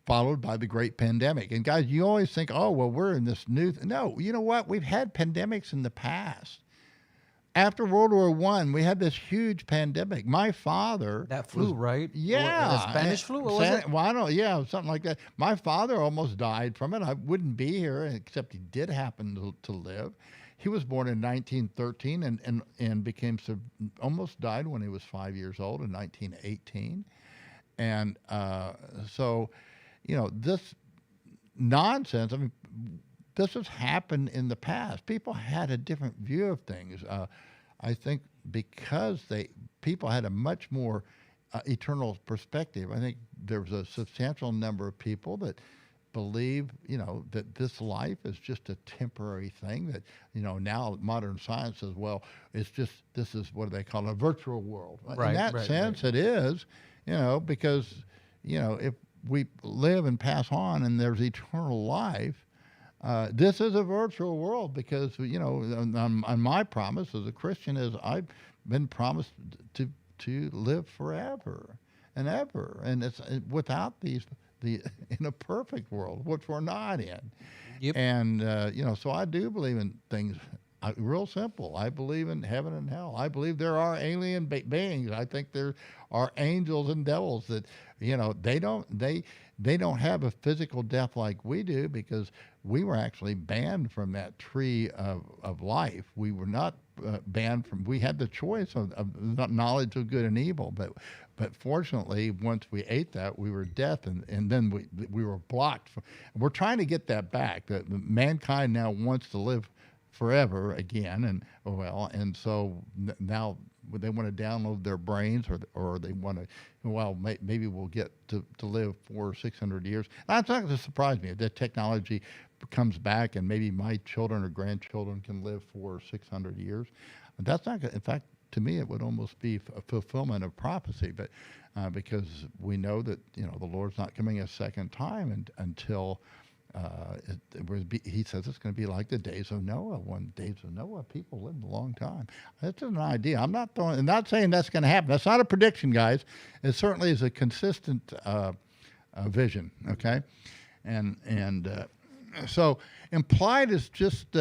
followed by the Great Pandemic. And guys, you always think, oh, well, we're in this new... No, you know what? We've had pandemics in the past. After World War I, we had this huge pandemic. My father... That flu, right? Yeah. The Spanish flu? What was it? Well, something like that. My father almost died from it. I wouldn't be here, except he did happen to live. He was born in 1913 and almost died when he was 5 years old in 1918. And so, this nonsense, this has happened in the past. People had a different view of things. I think because people had a much more eternal perspective. I think there was a substantial number of people that believe, that this life is just a temporary thing. That now modern science says, well, this is what they call a virtual world. Right, in that sense, it is, because if we live and pass on and there's eternal life. This is a virtual world because, on my promise as a Christian is I've been promised to live forever and ever. And it's without in a perfect world, which we're not in. Yep. And, so I do believe in things real simple. I believe in heaven and hell. I believe there are alien beings. I think there are angels and devils that, they don't have a physical death like we do because we were actually banned from that tree of life. We were not banned from, we had the choice of knowledge of good and evil, but fortunately, once we ate that, we were death, and then we were blocked. We're trying to get that back. That mankind now wants to live forever again, and so now they want to download their brains, or they want to, maybe we'll get to live 400 or 600 years. That's not going to surprise me if that technology comes back, and maybe my children or grandchildren can live 400 or 600 years. That's not going. In fact, to me, it would almost be a fulfillment of prophecy, but because we know that the Lord's not coming a second time until He says it's going to be like the days of Noah. When the days of Noah, people lived a long time. That's an idea. I'm not saying that's going to happen. That's not a prediction, guys. It certainly is a consistent vision. Okay, and so implied is just.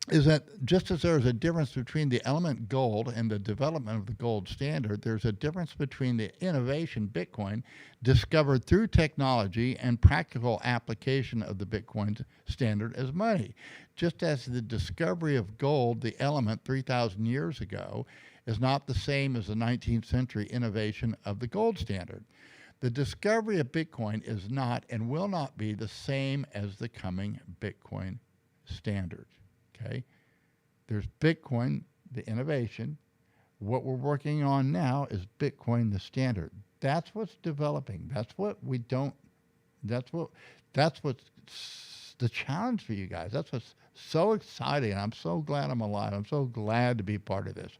Is that just as there is a difference between the element gold and the development of the gold standard, there's a difference between the innovation Bitcoin discovered through technology and practical application of the Bitcoin standard as money. Just as the discovery of gold, the element 3,000 years ago, is not the same as the 19th century innovation of the gold standard. The discovery of Bitcoin is not and will not be the same as the coming Bitcoin standard. Okay, there's Bitcoin, the innovation. What we're working on now is Bitcoin, the standard. That's what's developing. That's what's the challenge for you guys. That's what's so exciting. I'm so glad I'm alive. I'm so glad to be part of this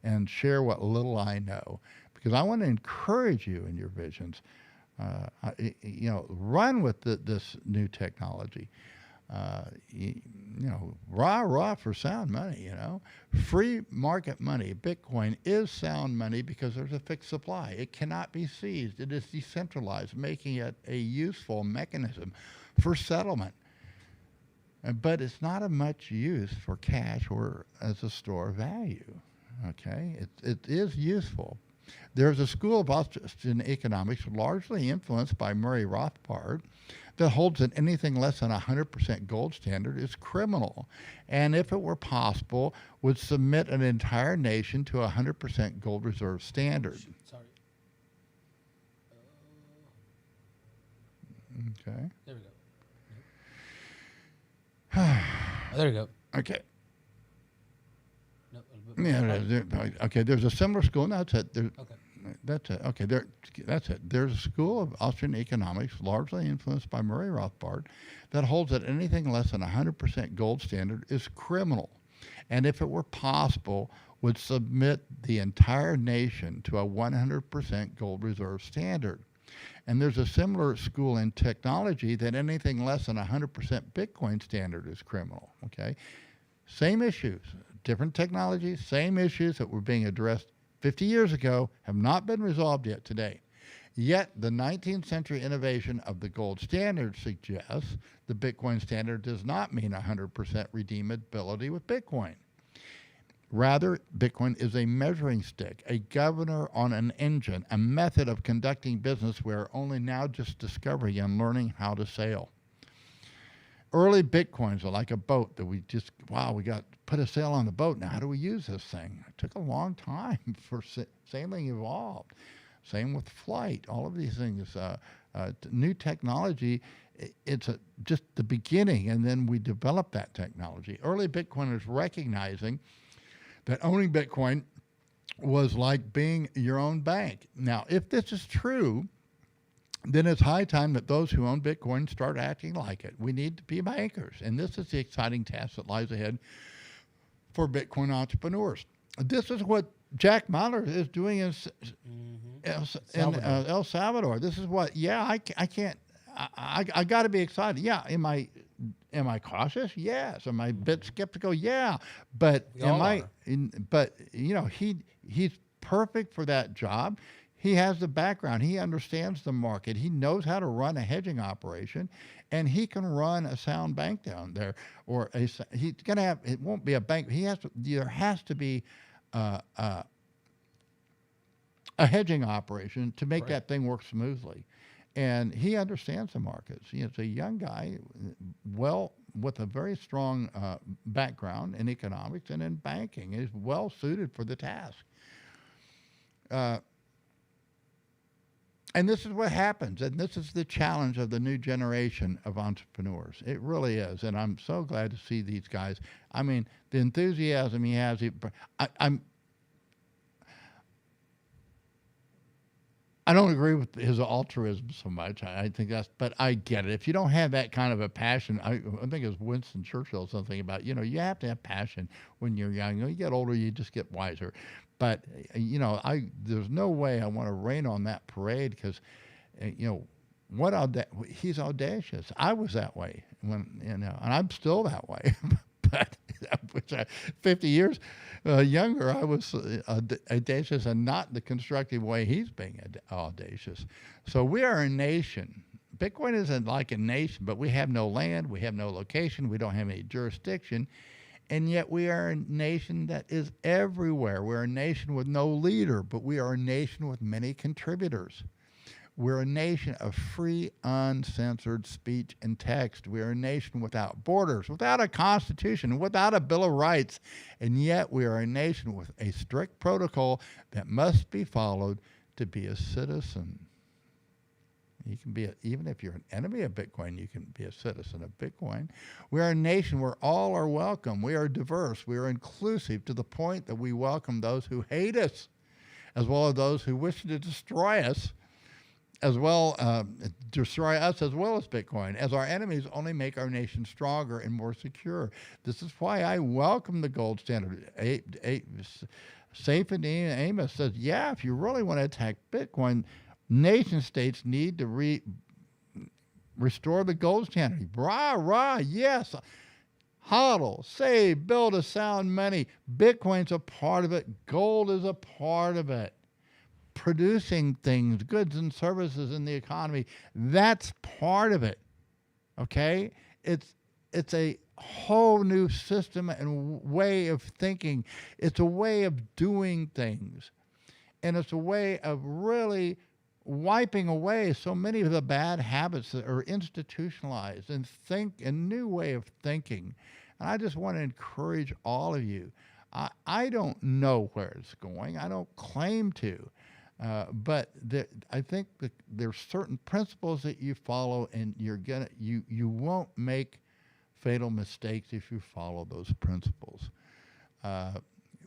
and share what little I know, because I want to encourage you in your visions. Run with this new technology. Rah for sound money, free market money. Bitcoin is sound money because there's a fixed supply. It cannot be seized. It is decentralized, making it a useful mechanism for settlement. But it's not of much use for cash or as a store of value. Okay, it is useful. There's a school of Austrian economics largely influenced by Murray Rothbard that holds that anything less than 100% gold standard is criminal, and if it were possible, would submit an entire nation to a 100% gold reserve standard. Sorry. Okay. There we go. There we go. Okay. No, okay. There's a similar school. No, that's it. okay. That's it. Okay, that's it. There's a school of Austrian economics, largely influenced by Murray Rothbard, that holds that anything less than 100% gold standard is criminal, and if it were possible, would submit the entire nation to a 100% gold reserve standard. And there's a similar school in technology that anything less than 100% Bitcoin standard is criminal. Okay, same issues, different technologies, same issues that were being addressed 50 years ago have not been resolved yet today. Yet the 19th century innovation of the gold standard suggests the Bitcoin standard does not mean 100% redeemability with Bitcoin. Rather, Bitcoin is a measuring stick, a governor on an engine, a method of conducting business we're only now just discovering and learning how to sail. Early Bitcoins are like a boat that we got put a sail on the boat. Now, how do we use this thing? It took a long time for sailing evolved. Same with flight. All of these things, new technology, it's just the beginning, and then we develop that technology. Early Bitcoiners recognizing that owning Bitcoin was like being your own bank. Now, if this is true, then it's high time that those who own Bitcoin start acting like it. We need to be bankers, and this is the exciting task that lies ahead for Bitcoin entrepreneurs. This is what Jack Mallard is doing in El Salvador. This is what, I can't, I got to be excited. Yeah, am I cautious? Yes. Am I a bit skeptical? Yeah. But he's perfect for that job. He has the background. He understands the market. He knows how to run a hedging operation, and he can run a sound bank down there. Or he's going to have. It won't be a bank. There has to be a hedging operation to make that thing work smoothly. And he understands the markets. He's a young guy, with a very strong background in economics and in banking. He's well suited for the task. And this is what happens, and this is the challenge of the new generation of entrepreneurs. It really is, and I'm so glad to see these guys. I mean, the enthusiasm he has. I don't agree with his altruism so much. I think but I get it. If you don't have that kind of a passion, I think it was Winston Churchill something about, you have to have passion when you're young. You get older, you just get wiser. But, there's no way I want to rain on that parade because, He's audacious. I was that way and I'm still that way. But 50 years younger, I was audacious and not the constructive way he's being audacious. So we are a nation. Bitcoin isn't like a nation, but we have no land, we have no location, we don't have any jurisdiction, and yet we are a nation that is everywhere. We're a nation with no leader, but we are a nation with many contributors. We're a nation of free, uncensored speech and text. We're a nation without borders, without a constitution, without a Bill of Rights, and yet we are a nation with a strict protocol that must be followed to be a citizen. You can be, even if you're an enemy of Bitcoin, you can be a citizen of Bitcoin. We are a nation where all are welcome. We are diverse. We are inclusive to the point that we welcome those who hate us, as well as those who wish to destroy us, as well as Bitcoin, as our enemies only make our nation stronger and more secure. This is why I welcome the gold standard. Saifedean Ammous says, yeah, if you really want to attack Bitcoin, nation states need to restore the gold standard. Rah, yes. HODL, save, build a sound money. Bitcoin's a part of it. Gold is a part of it. Producing things, goods and services in the economy, that's part of it. Okay? It's a whole new system and way of thinking. It's a way of doing things. And it's a way of really wiping away so many of the bad habits that are institutionalized and think a new way of thinking. And I just want to encourage all of you. I don't know where it's going. I don't claim to. But I think that there's certain principles that you follow, and you won't make fatal mistakes if you follow those principles.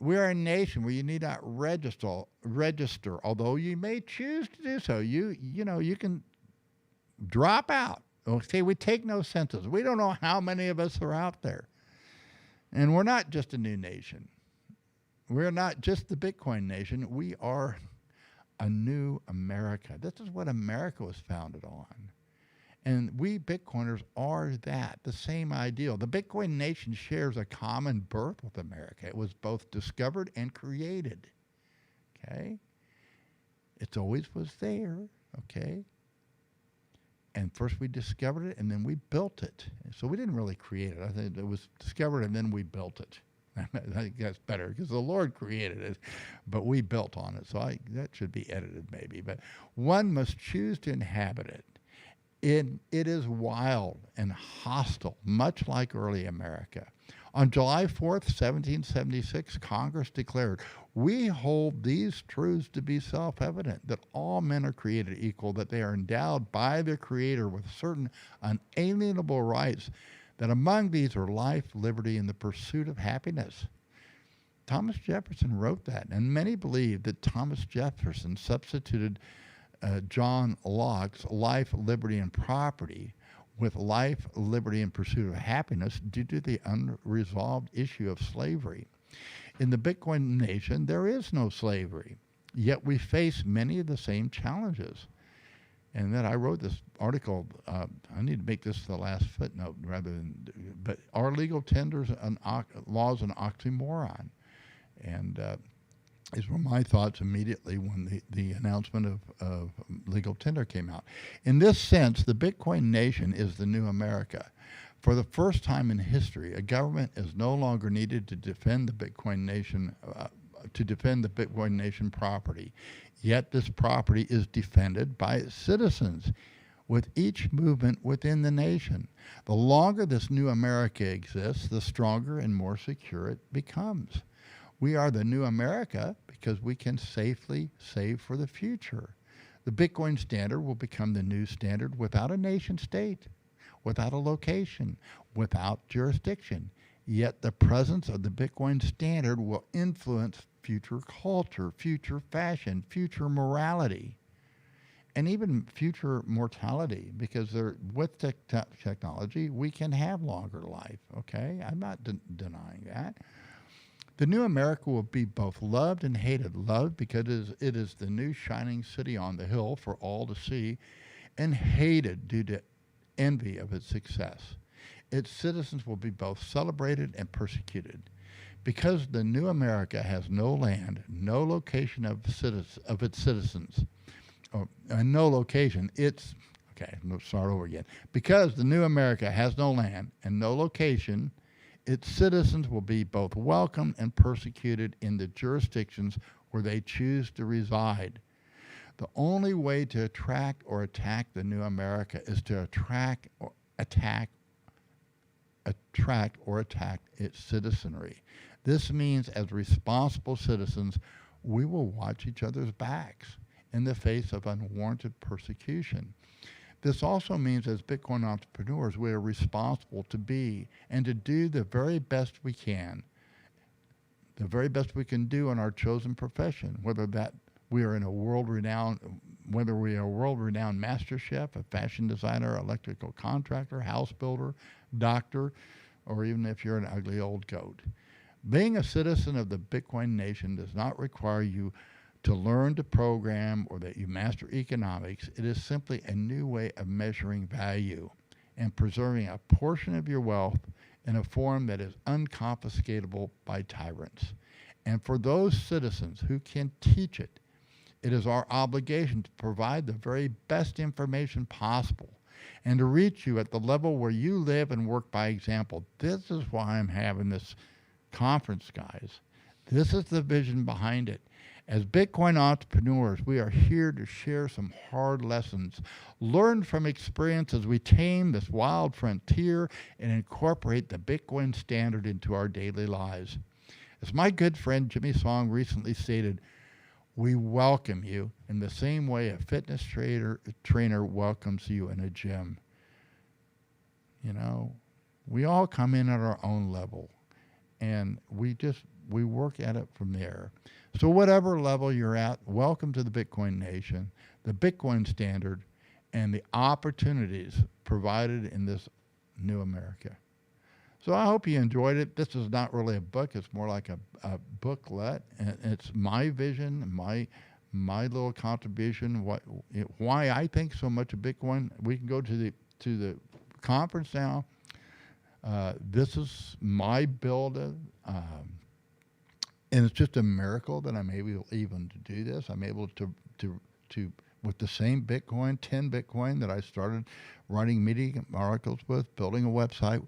We are a nation where you need not register, although you may choose to do so. You can drop out. Okay, we take no census. We don't know how many of us are out there. And we're not just a new nation. We're not just the Bitcoin nation. We are a new America. This is what America was founded on. And we Bitcoiners are that, the same ideal. The Bitcoin nation shares a common birth with America. It was both discovered and created. Okay? It always was there. Okay? And first we discovered it, and then we built it. So we didn't really create it. I think it was discovered, and then we built it. I think that's better because the Lord created it, but we built on it. So that should be edited maybe. But one must choose to inhabit it. It is wild and hostile, much like early America. On July 4th, 1776, Congress declared, "We hold these truths to be self-evident, that all men are created equal, that they are endowed by their Creator with certain unalienable rights, that among these are life, liberty, and the pursuit of happiness." Thomas Jefferson wrote that, and many believe that Thomas Jefferson substituted John Locke's life, liberty, and property with life, liberty, and pursuit of happiness due to the unresolved issue of slavery. In the Bitcoin nation, there is no slavery, yet we face many of the same challenges. And then I wrote this article. I need to make this the last footnote but are legal tenders and laws an oxymoron? And these were my thoughts immediately when the announcement of legal tender came out. In this sense, the Bitcoin nation is the new America. For the first time in history, a government is no longer needed to defend the Bitcoin nation property. Yet this property is defended by its citizens with each movement within the nation. The longer this new America exists, the stronger and more secure it becomes. We are the new America because we can safely save for the future. The Bitcoin standard will become the new standard without a nation state, without a location, without jurisdiction. Yet the presence of the Bitcoin standard will influence future culture, future fashion, future morality, and even future mortality, because with technology, we can have longer life, okay? I'm not denying that. The new America will be both loved and hated. Loved because it is the new shining city on the hill for all to see, and hated due to envy of its success. Its citizens will be both celebrated and persecuted. Because the new America has no land, no location of its citizens, and no location, let's start over again. Because the new America has no land and no location, its citizens will be both welcomed and persecuted in the jurisdictions where they choose to reside. The only way to attract or attack the new America is to attract or attack its citizenry. This means, as responsible citizens, we will watch each other's backs in the face of unwarranted persecution. This also means, as Bitcoin entrepreneurs, we are responsible to be and to do the very best we can, the very best we can do in our chosen profession, whether we are a world-renowned master chef, a fashion designer, electrical contractor, house builder, doctor, or even if you're an ugly old goat. Being a citizen of the Bitcoin nation does not require you to learn to program or that you master economics. It is simply a new way of measuring value and preserving a portion of your wealth in a form that is unconfiscatable by tyrants. And for those citizens who can teach it, it is our obligation to provide the very best information possible and to reach you at the level where you live and work by example. This is why I'm having this conference, guys. This is the vision behind it. As Bitcoin entrepreneurs, we are here to share some hard lessons, learn from experience as we tame this wild frontier and incorporate the Bitcoin standard into our daily lives. As my good friend Jimmy Song recently stated, we welcome you in the same way a fitness trainer welcomes you in a gym. You know, we all come in at our own level, and we work at it from there. So whatever level you're at, welcome to the Bitcoin Nation, the Bitcoin standard, and the opportunities provided in this new America. So I hope you enjoyed it. This is not really a book. It's more like a booklet. And it's my vision, my little contribution, why I think so much of Bitcoin. We can go to the conference now. This is my build. And it's just a miracle that I'm able even to do this. I'm able to with the same Bitcoin, 10 Bitcoin that I started writing media articles with, building a website.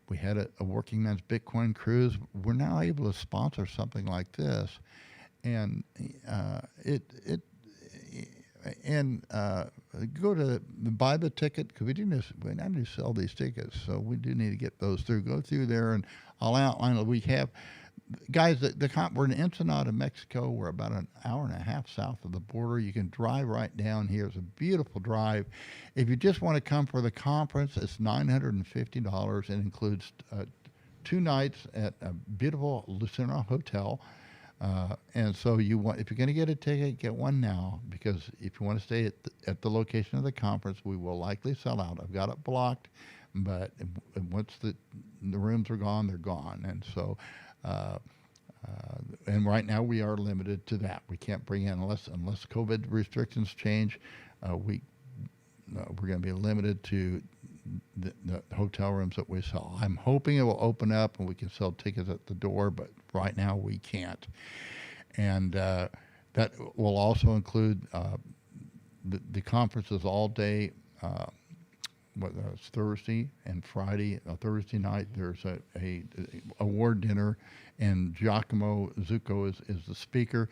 We had a working man's Bitcoin cruise. We're now able to sponsor something like this, and go to buy the ticket, because we now do sell these tickets, so we do need to get those through. Go through there, and I'll outline what we have. Guys, we're in Ensenada, Mexico. We're about an hour and a half south of the border. You can drive right down here. It's a beautiful drive. If you just want to come for the conference, it's $950. It includes 2 nights at a beautiful Lucena hotel. And so if you're going to get a ticket, get one now, because if you want to stay at the location of the conference, we will likely sell out. I've got it blocked, but once the rooms are gone, they're gone. And so... and right now we are limited to that. We can't bring in unless COVID restrictions change. We're going to be limited to the hotel rooms that we sell. I'm hoping it will open up and we can sell tickets at the door, but right now we can't. And that will also include the conferences all day. It's Thursday and Friday. Thursday night there's a award dinner, and Giacomo Zucco is the speaker.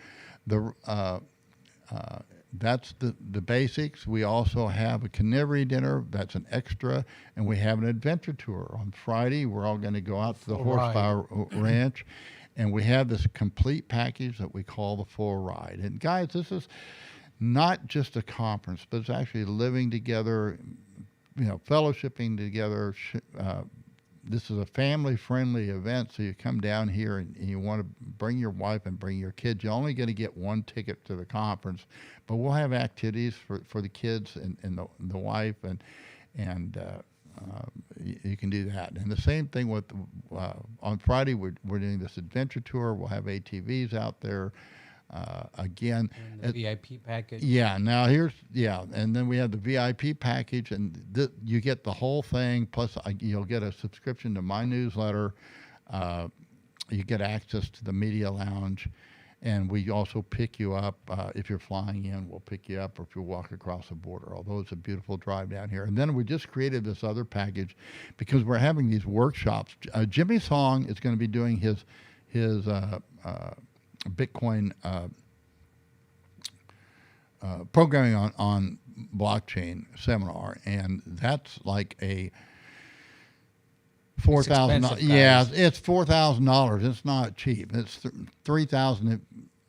That's the basics. We also have a Canary dinner. That's an extra, and we have an adventure tour on Friday. We're all going to go out to the Horsepower Ranch, and we have this complete package that we call the full ride. And guys, this is not just a conference, but it's actually living together, fellowshipping together. This is a family-friendly event, so you come down here and you want to bring your wife and bring your kids. You're only going to get one ticket to the conference, but we'll have activities for the kids and the wife, and you can do that. And the same thing with on Friday, we're doing this adventure tour. We'll have ATVs out there. Again, And the VIP package. yeah. Now and then we have the VIP package, and you get the whole thing. Plus, you'll get a subscription to my newsletter. You get access to the media lounge, and we also pick you up if you're flying in. We'll pick you up, or if you walk across the border. Although it's a beautiful drive down here. And then we just created this other package because we're having these workshops. Jimmy Song is going to be doing his Bitcoin programming on blockchain seminar, and that's like a $4,000. Yeah, it's $4,000. It's not cheap. It's $3,000.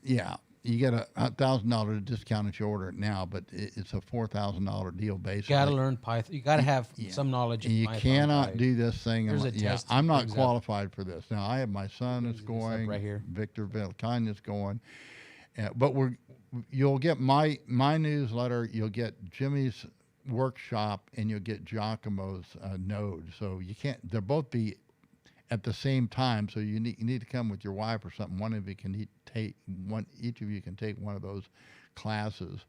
Yeah, you get a $1,000 discount if you order it now, but it's a $4,000 deal basically. You got to learn Python. You got to have some knowledge. You Python, cannot right? do this thing. There's a test I'm not brings qualified for this. Now I have my son that's this up going. right here. Victor Velkine is going. But you'll get my newsletter. You'll get Jimmy's workshop, and you'll get Giacomo's node. So you can't. They'll both be at the same time. So you need to come with your wife or something. One of you can take one. Each of you can take one of those classes,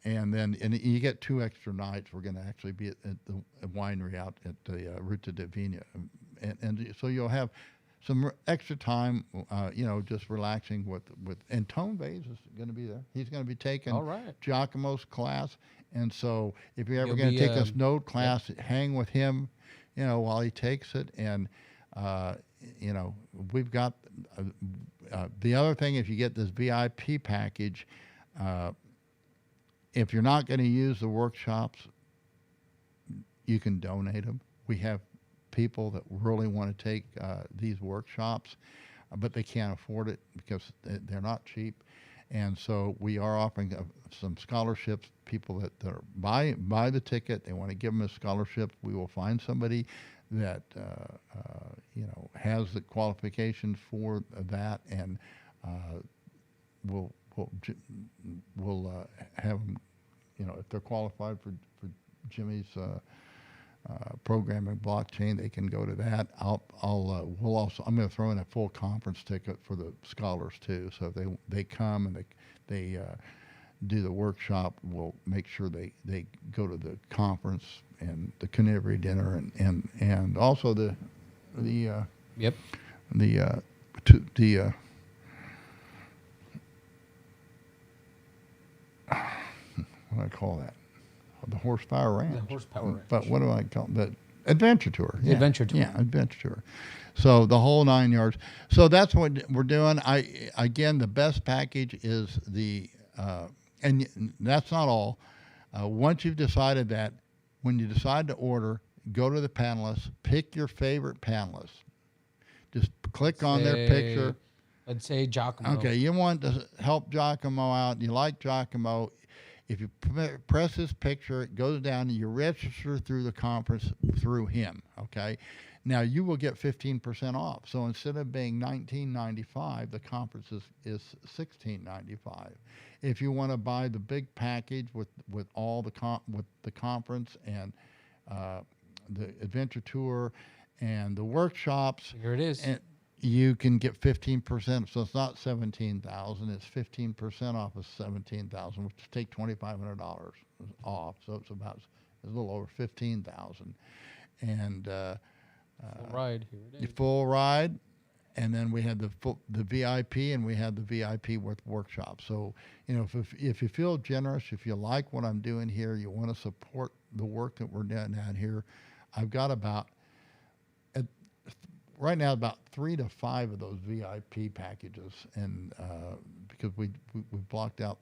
and you get 2 extra nights. We're going to actually be at the winery out at the Ruta de Vina, and so you'll have some extra time, just relaxing with and Tone Bays is going to be there. He's going to be taking Giacomo's class, and so if you're ever going to take this node class, hang with him, while he takes it. And we've got the other thing. If you get this VIP package, if you're not going to use the workshops, you can donate them. We have people that really want to take these workshops, but they can't afford it because they're not cheap. And so we are offering some scholarships. People that are buy the ticket, they want to give them a scholarship. We will find somebody that has the qualifications for that, and we'll have them. If they're qualified for Jimmy's programming blockchain, they can go to that. I'm going to throw in a full conference ticket for the scholars too. So if they come and they do the workshop, we'll make sure they go to the conference and the Canary dinner and also the what do I call that? The Horsepower Ranch. The Horsepower Ranch. But what do I call it? The Adventure Tour. The Adventure Tour. Yeah, Adventure Tour. So the whole 9 yards. So that's what we're doing. Again, the best package is and that's not all. Once you've decided that, when you decide to order, go to the panelists, pick your favorite panelists. Just click on their picture. Let's say Giacomo. Okay, you want to help Giacomo out. You like Giacomo. If you press his picture, it goes down, and you register through the conference through him, okay? Now, you will get 15% off. So instead of being $19.95, the conference is $16.95. If you want to buy the big package with all the conference and the adventure tour and the workshops, here it is. And you can get 15%. So it's not $17,000. It's 15% off of $17,000, which is take $2,500 off. So it's a little over $15,000. And full ride. Here it is. Full ride. And then we had the VIP, and we had the VIP with workshops. So, if you feel generous, if you like what I'm doing here, you want to support the work that we're doing down here, I've got right now about 3 to 5 of those VIP packages, and because we blocked out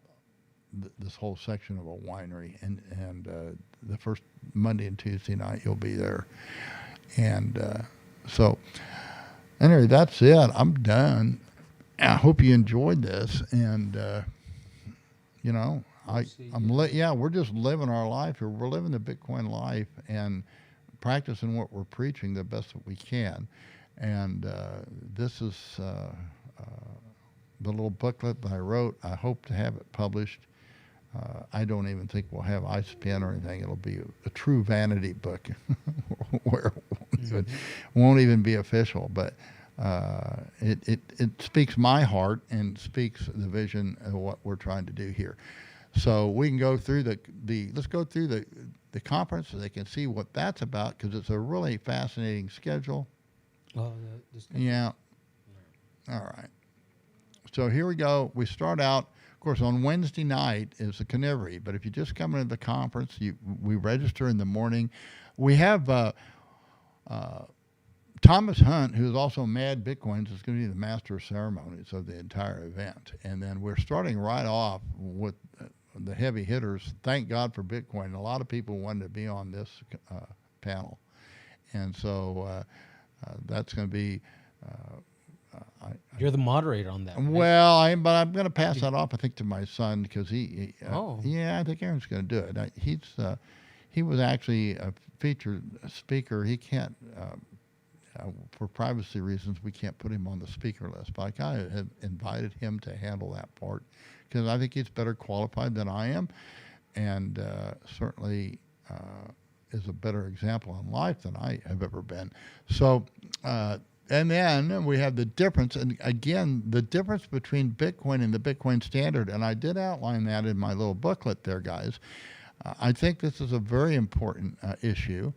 this whole section of a winery, and the first Monday and Tuesday night you'll be there, and so. Anyway, that's it. I'm done. I hope you enjoyed this, and we're just living our life here. We're living the Bitcoin life and practicing what we're preaching the best that we can. And this is the little booklet that I wrote. I hope to have it published. I don't even think we'll have ISBN or anything. It'll be a true vanity book where it won't even be official. But it speaks my heart and speaks the vision of what we're trying to do here. So we can go through let's go through the conference so they can see what that's about, because it's a really fascinating schedule. Yeah. All right. So here we go. We start out, of course, on Wednesday night is the Carnivory, but if you just come into the conference, we register in the morning. We have Thomas Hunt, who is also Mad Bitcoins, is going to be the master of ceremonies of the entire event. And then we're starting right off with the heavy hitters. Thank God for Bitcoin. A lot of people wanted to be on this panel. And so that's going to be... You're the moderator on that. Well, but I'm going to pass that off, I think, to my son, because yeah, I think Aaron's going to do it. He was actually a featured speaker. He can't... for privacy reasons, we can't put him on the speaker list. But I kind of have invited him to handle that part because I think he's better qualified than I am, and certainly is a better example in life than I have ever been. So, and then we have the difference, and again, the difference between Bitcoin and the Bitcoin Standard, and I did outline that in my little booklet there, guys. I think this is a very important issue.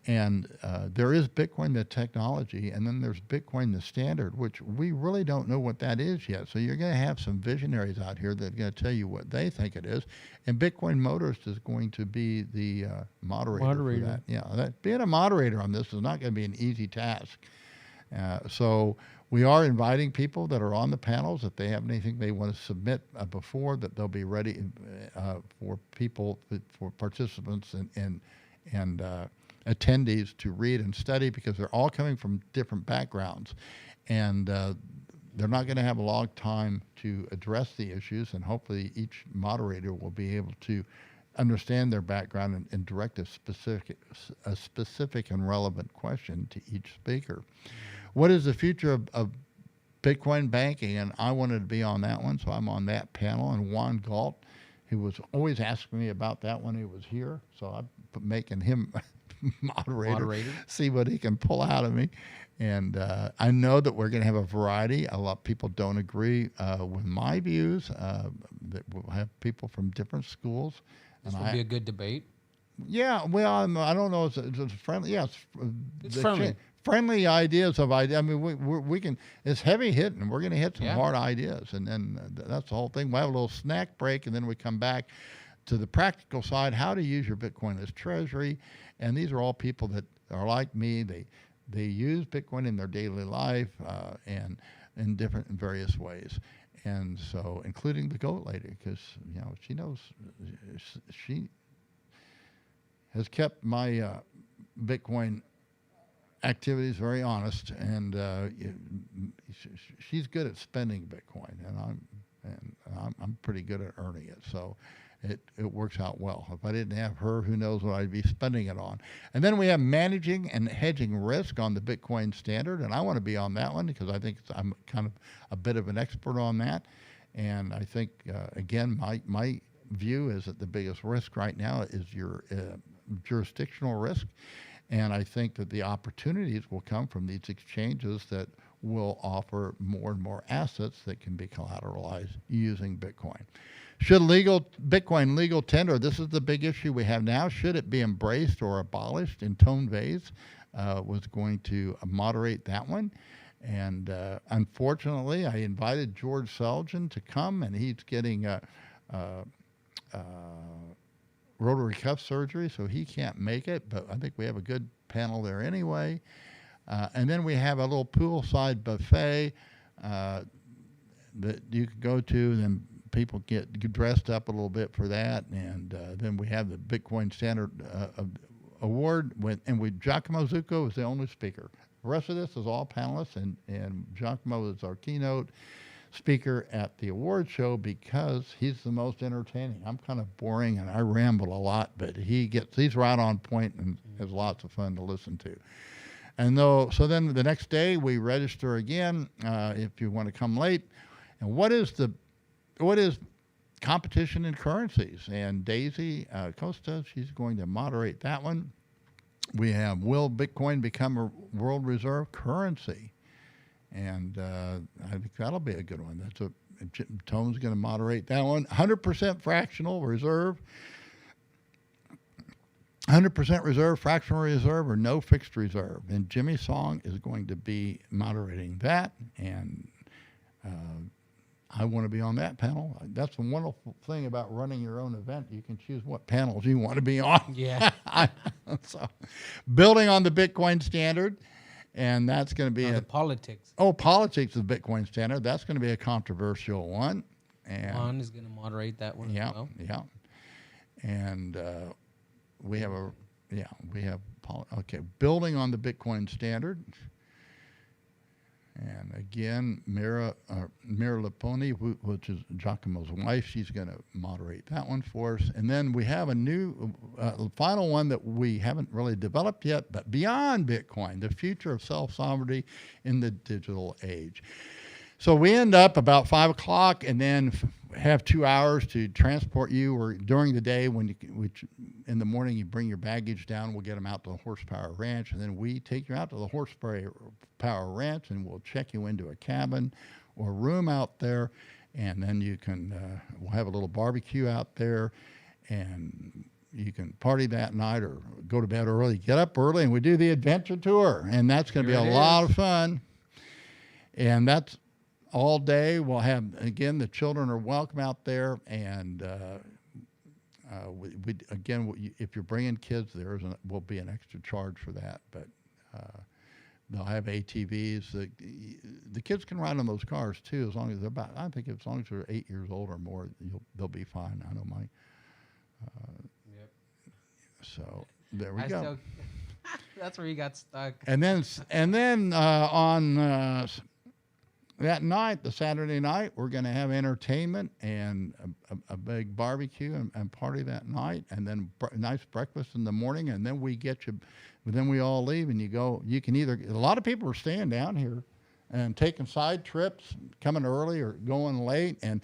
And there is Bitcoin, the technology, and then there's Bitcoin, the standard, which we really don't know what that is yet. So you're going to have some visionaries out here that are going to tell you what they think it is. And Bitcoin Motorist is going to be the moderator for that. Yeah, being a moderator on this is not going to be an easy task. So we are inviting people that are on the panels. If they have anything they want to submit before, that they'll be ready for people, for participants and attendees to read and study, because they're all coming from different backgrounds, and they're not going to have a long time to address the issues, and hopefully each moderator will be able to understand their background and direct a specific and relevant question to each speaker. What is the future of Bitcoin banking? And I wanted to be on that one, so I'm on that panel. And Juan Galt, who was always asking me about that when he was here, so I'm making him moderator, see what he can pull out of me. And I know that we're going to have a variety. A lot of people don't agree with my views. That we'll have people from different schools. This will be a good debate. Yeah, well, I don't know. It's friendly. Yeah, it's friendly. Friendly ideas of ideas. I mean, we can. It's heavy hitting. We're going to hit some hard ideas, and then that's the whole thing. We'll have a little snack break, and then we come back to the practical side, how to use your Bitcoin as treasury. And these are all people that are like me. They use Bitcoin in their daily life and in various ways. And so, including the goat lady, because she knows, she has kept my Bitcoin activities very honest, and she's good at spending Bitcoin, and I'm pretty good at earning it. So it works out well. If I didn't have her, who knows what I'd be spending it on. And then we have managing and hedging risk on the Bitcoin Standard, and I want to be on that one because I think I'm kind of a bit of an expert on that. And I think, again, my view is that the biggest risk right now is your jurisdictional risk. And I think that the opportunities will come from these exchanges that will offer more and more assets that can be collateralized using Bitcoin. Should Bitcoin legal tender, this is the big issue we have now, should it be embraced or abolished? And Tone Vase was going to moderate that one. And unfortunately, I invited George Selgin to come, and he's getting rotary cuff surgery, so he can't make it, but I think we have a good panel there anyway. And then we have a little poolside buffet that you can go to, and then people get dressed up a little bit for that. And then we have the Bitcoin Standard Award, Giacomo Zucco is the only speaker. The rest of this is all panelists, and Giacomo is our keynote speaker at the award show because he's the most entertaining. I'm kind of boring and I ramble a lot, but he's right on point and has lots of fun to listen to. And so then the next day we register again if you want to come late. And what is competition in currencies? And Daisy Costa, she's going to moderate that one. We have, will Bitcoin become a world reserve currency? And I think that'll be a good one. Tone's going to moderate that one. 100% fractional reserve. 100% reserve, fractional reserve, or no fixed reserve. And Jimmy Song is going to be moderating that. And I want to be on that panel. That's the wonderful thing about running your own event. You can choose what panels you want to be on. Yeah. So, building on the Bitcoin standard. And that's going to be the politics. Oh, politics of the Bitcoin standard. That's going to be a controversial one. And Juan is going to moderate that one yeah, as well. Yeah. And we have building on the Bitcoin standard. And again, Mira Liponi, which is Giacomo's wife, she's going to moderate that one for us. And then we have a new, final one that we haven't really developed yet, but beyond Bitcoin, the future of self-sovereignty in the digital age. So we end up about 5 o'clock and then have 2 hours to transport you, or during the day in the morning you bring your baggage down, we'll get them out to the Horsepower Ranch, and then we take you out to the Horsepower Ranch and we'll check you into a cabin or room out there, and then you can, we'll have a little barbecue out there, and you can party that night or go to bed early, get up early, and we do the adventure tour, and that's going to be a lot of fun. And that's all day. We'll have, again, the children are welcome out there, and if you're bringing kids, will be an extra charge for that, but they'll have ATVs. The kids can ride on those cars too, as long as they're 8 years old or more, they'll be fine. I know my. Yep. So there we go. That's where you got stuck. And then on that night, the Saturday night, we're going to have entertainment and a big barbecue and party that night, and then nice breakfast in the morning, and then then we all leave, and you can either, a lot of people are staying down here and taking side trips, coming early or going late, and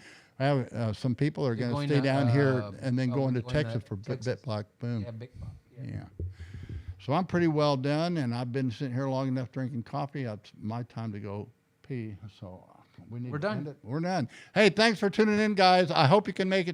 some people are going to stay down here and then going to Texas for Bit Block Boom. Yeah, Big Block. Yeah. So I'm pretty well done, and I've been sitting here long enough drinking coffee. It's my time to go pee. So we're done. We're done. Hey, thanks for tuning in, guys. I hope you can make it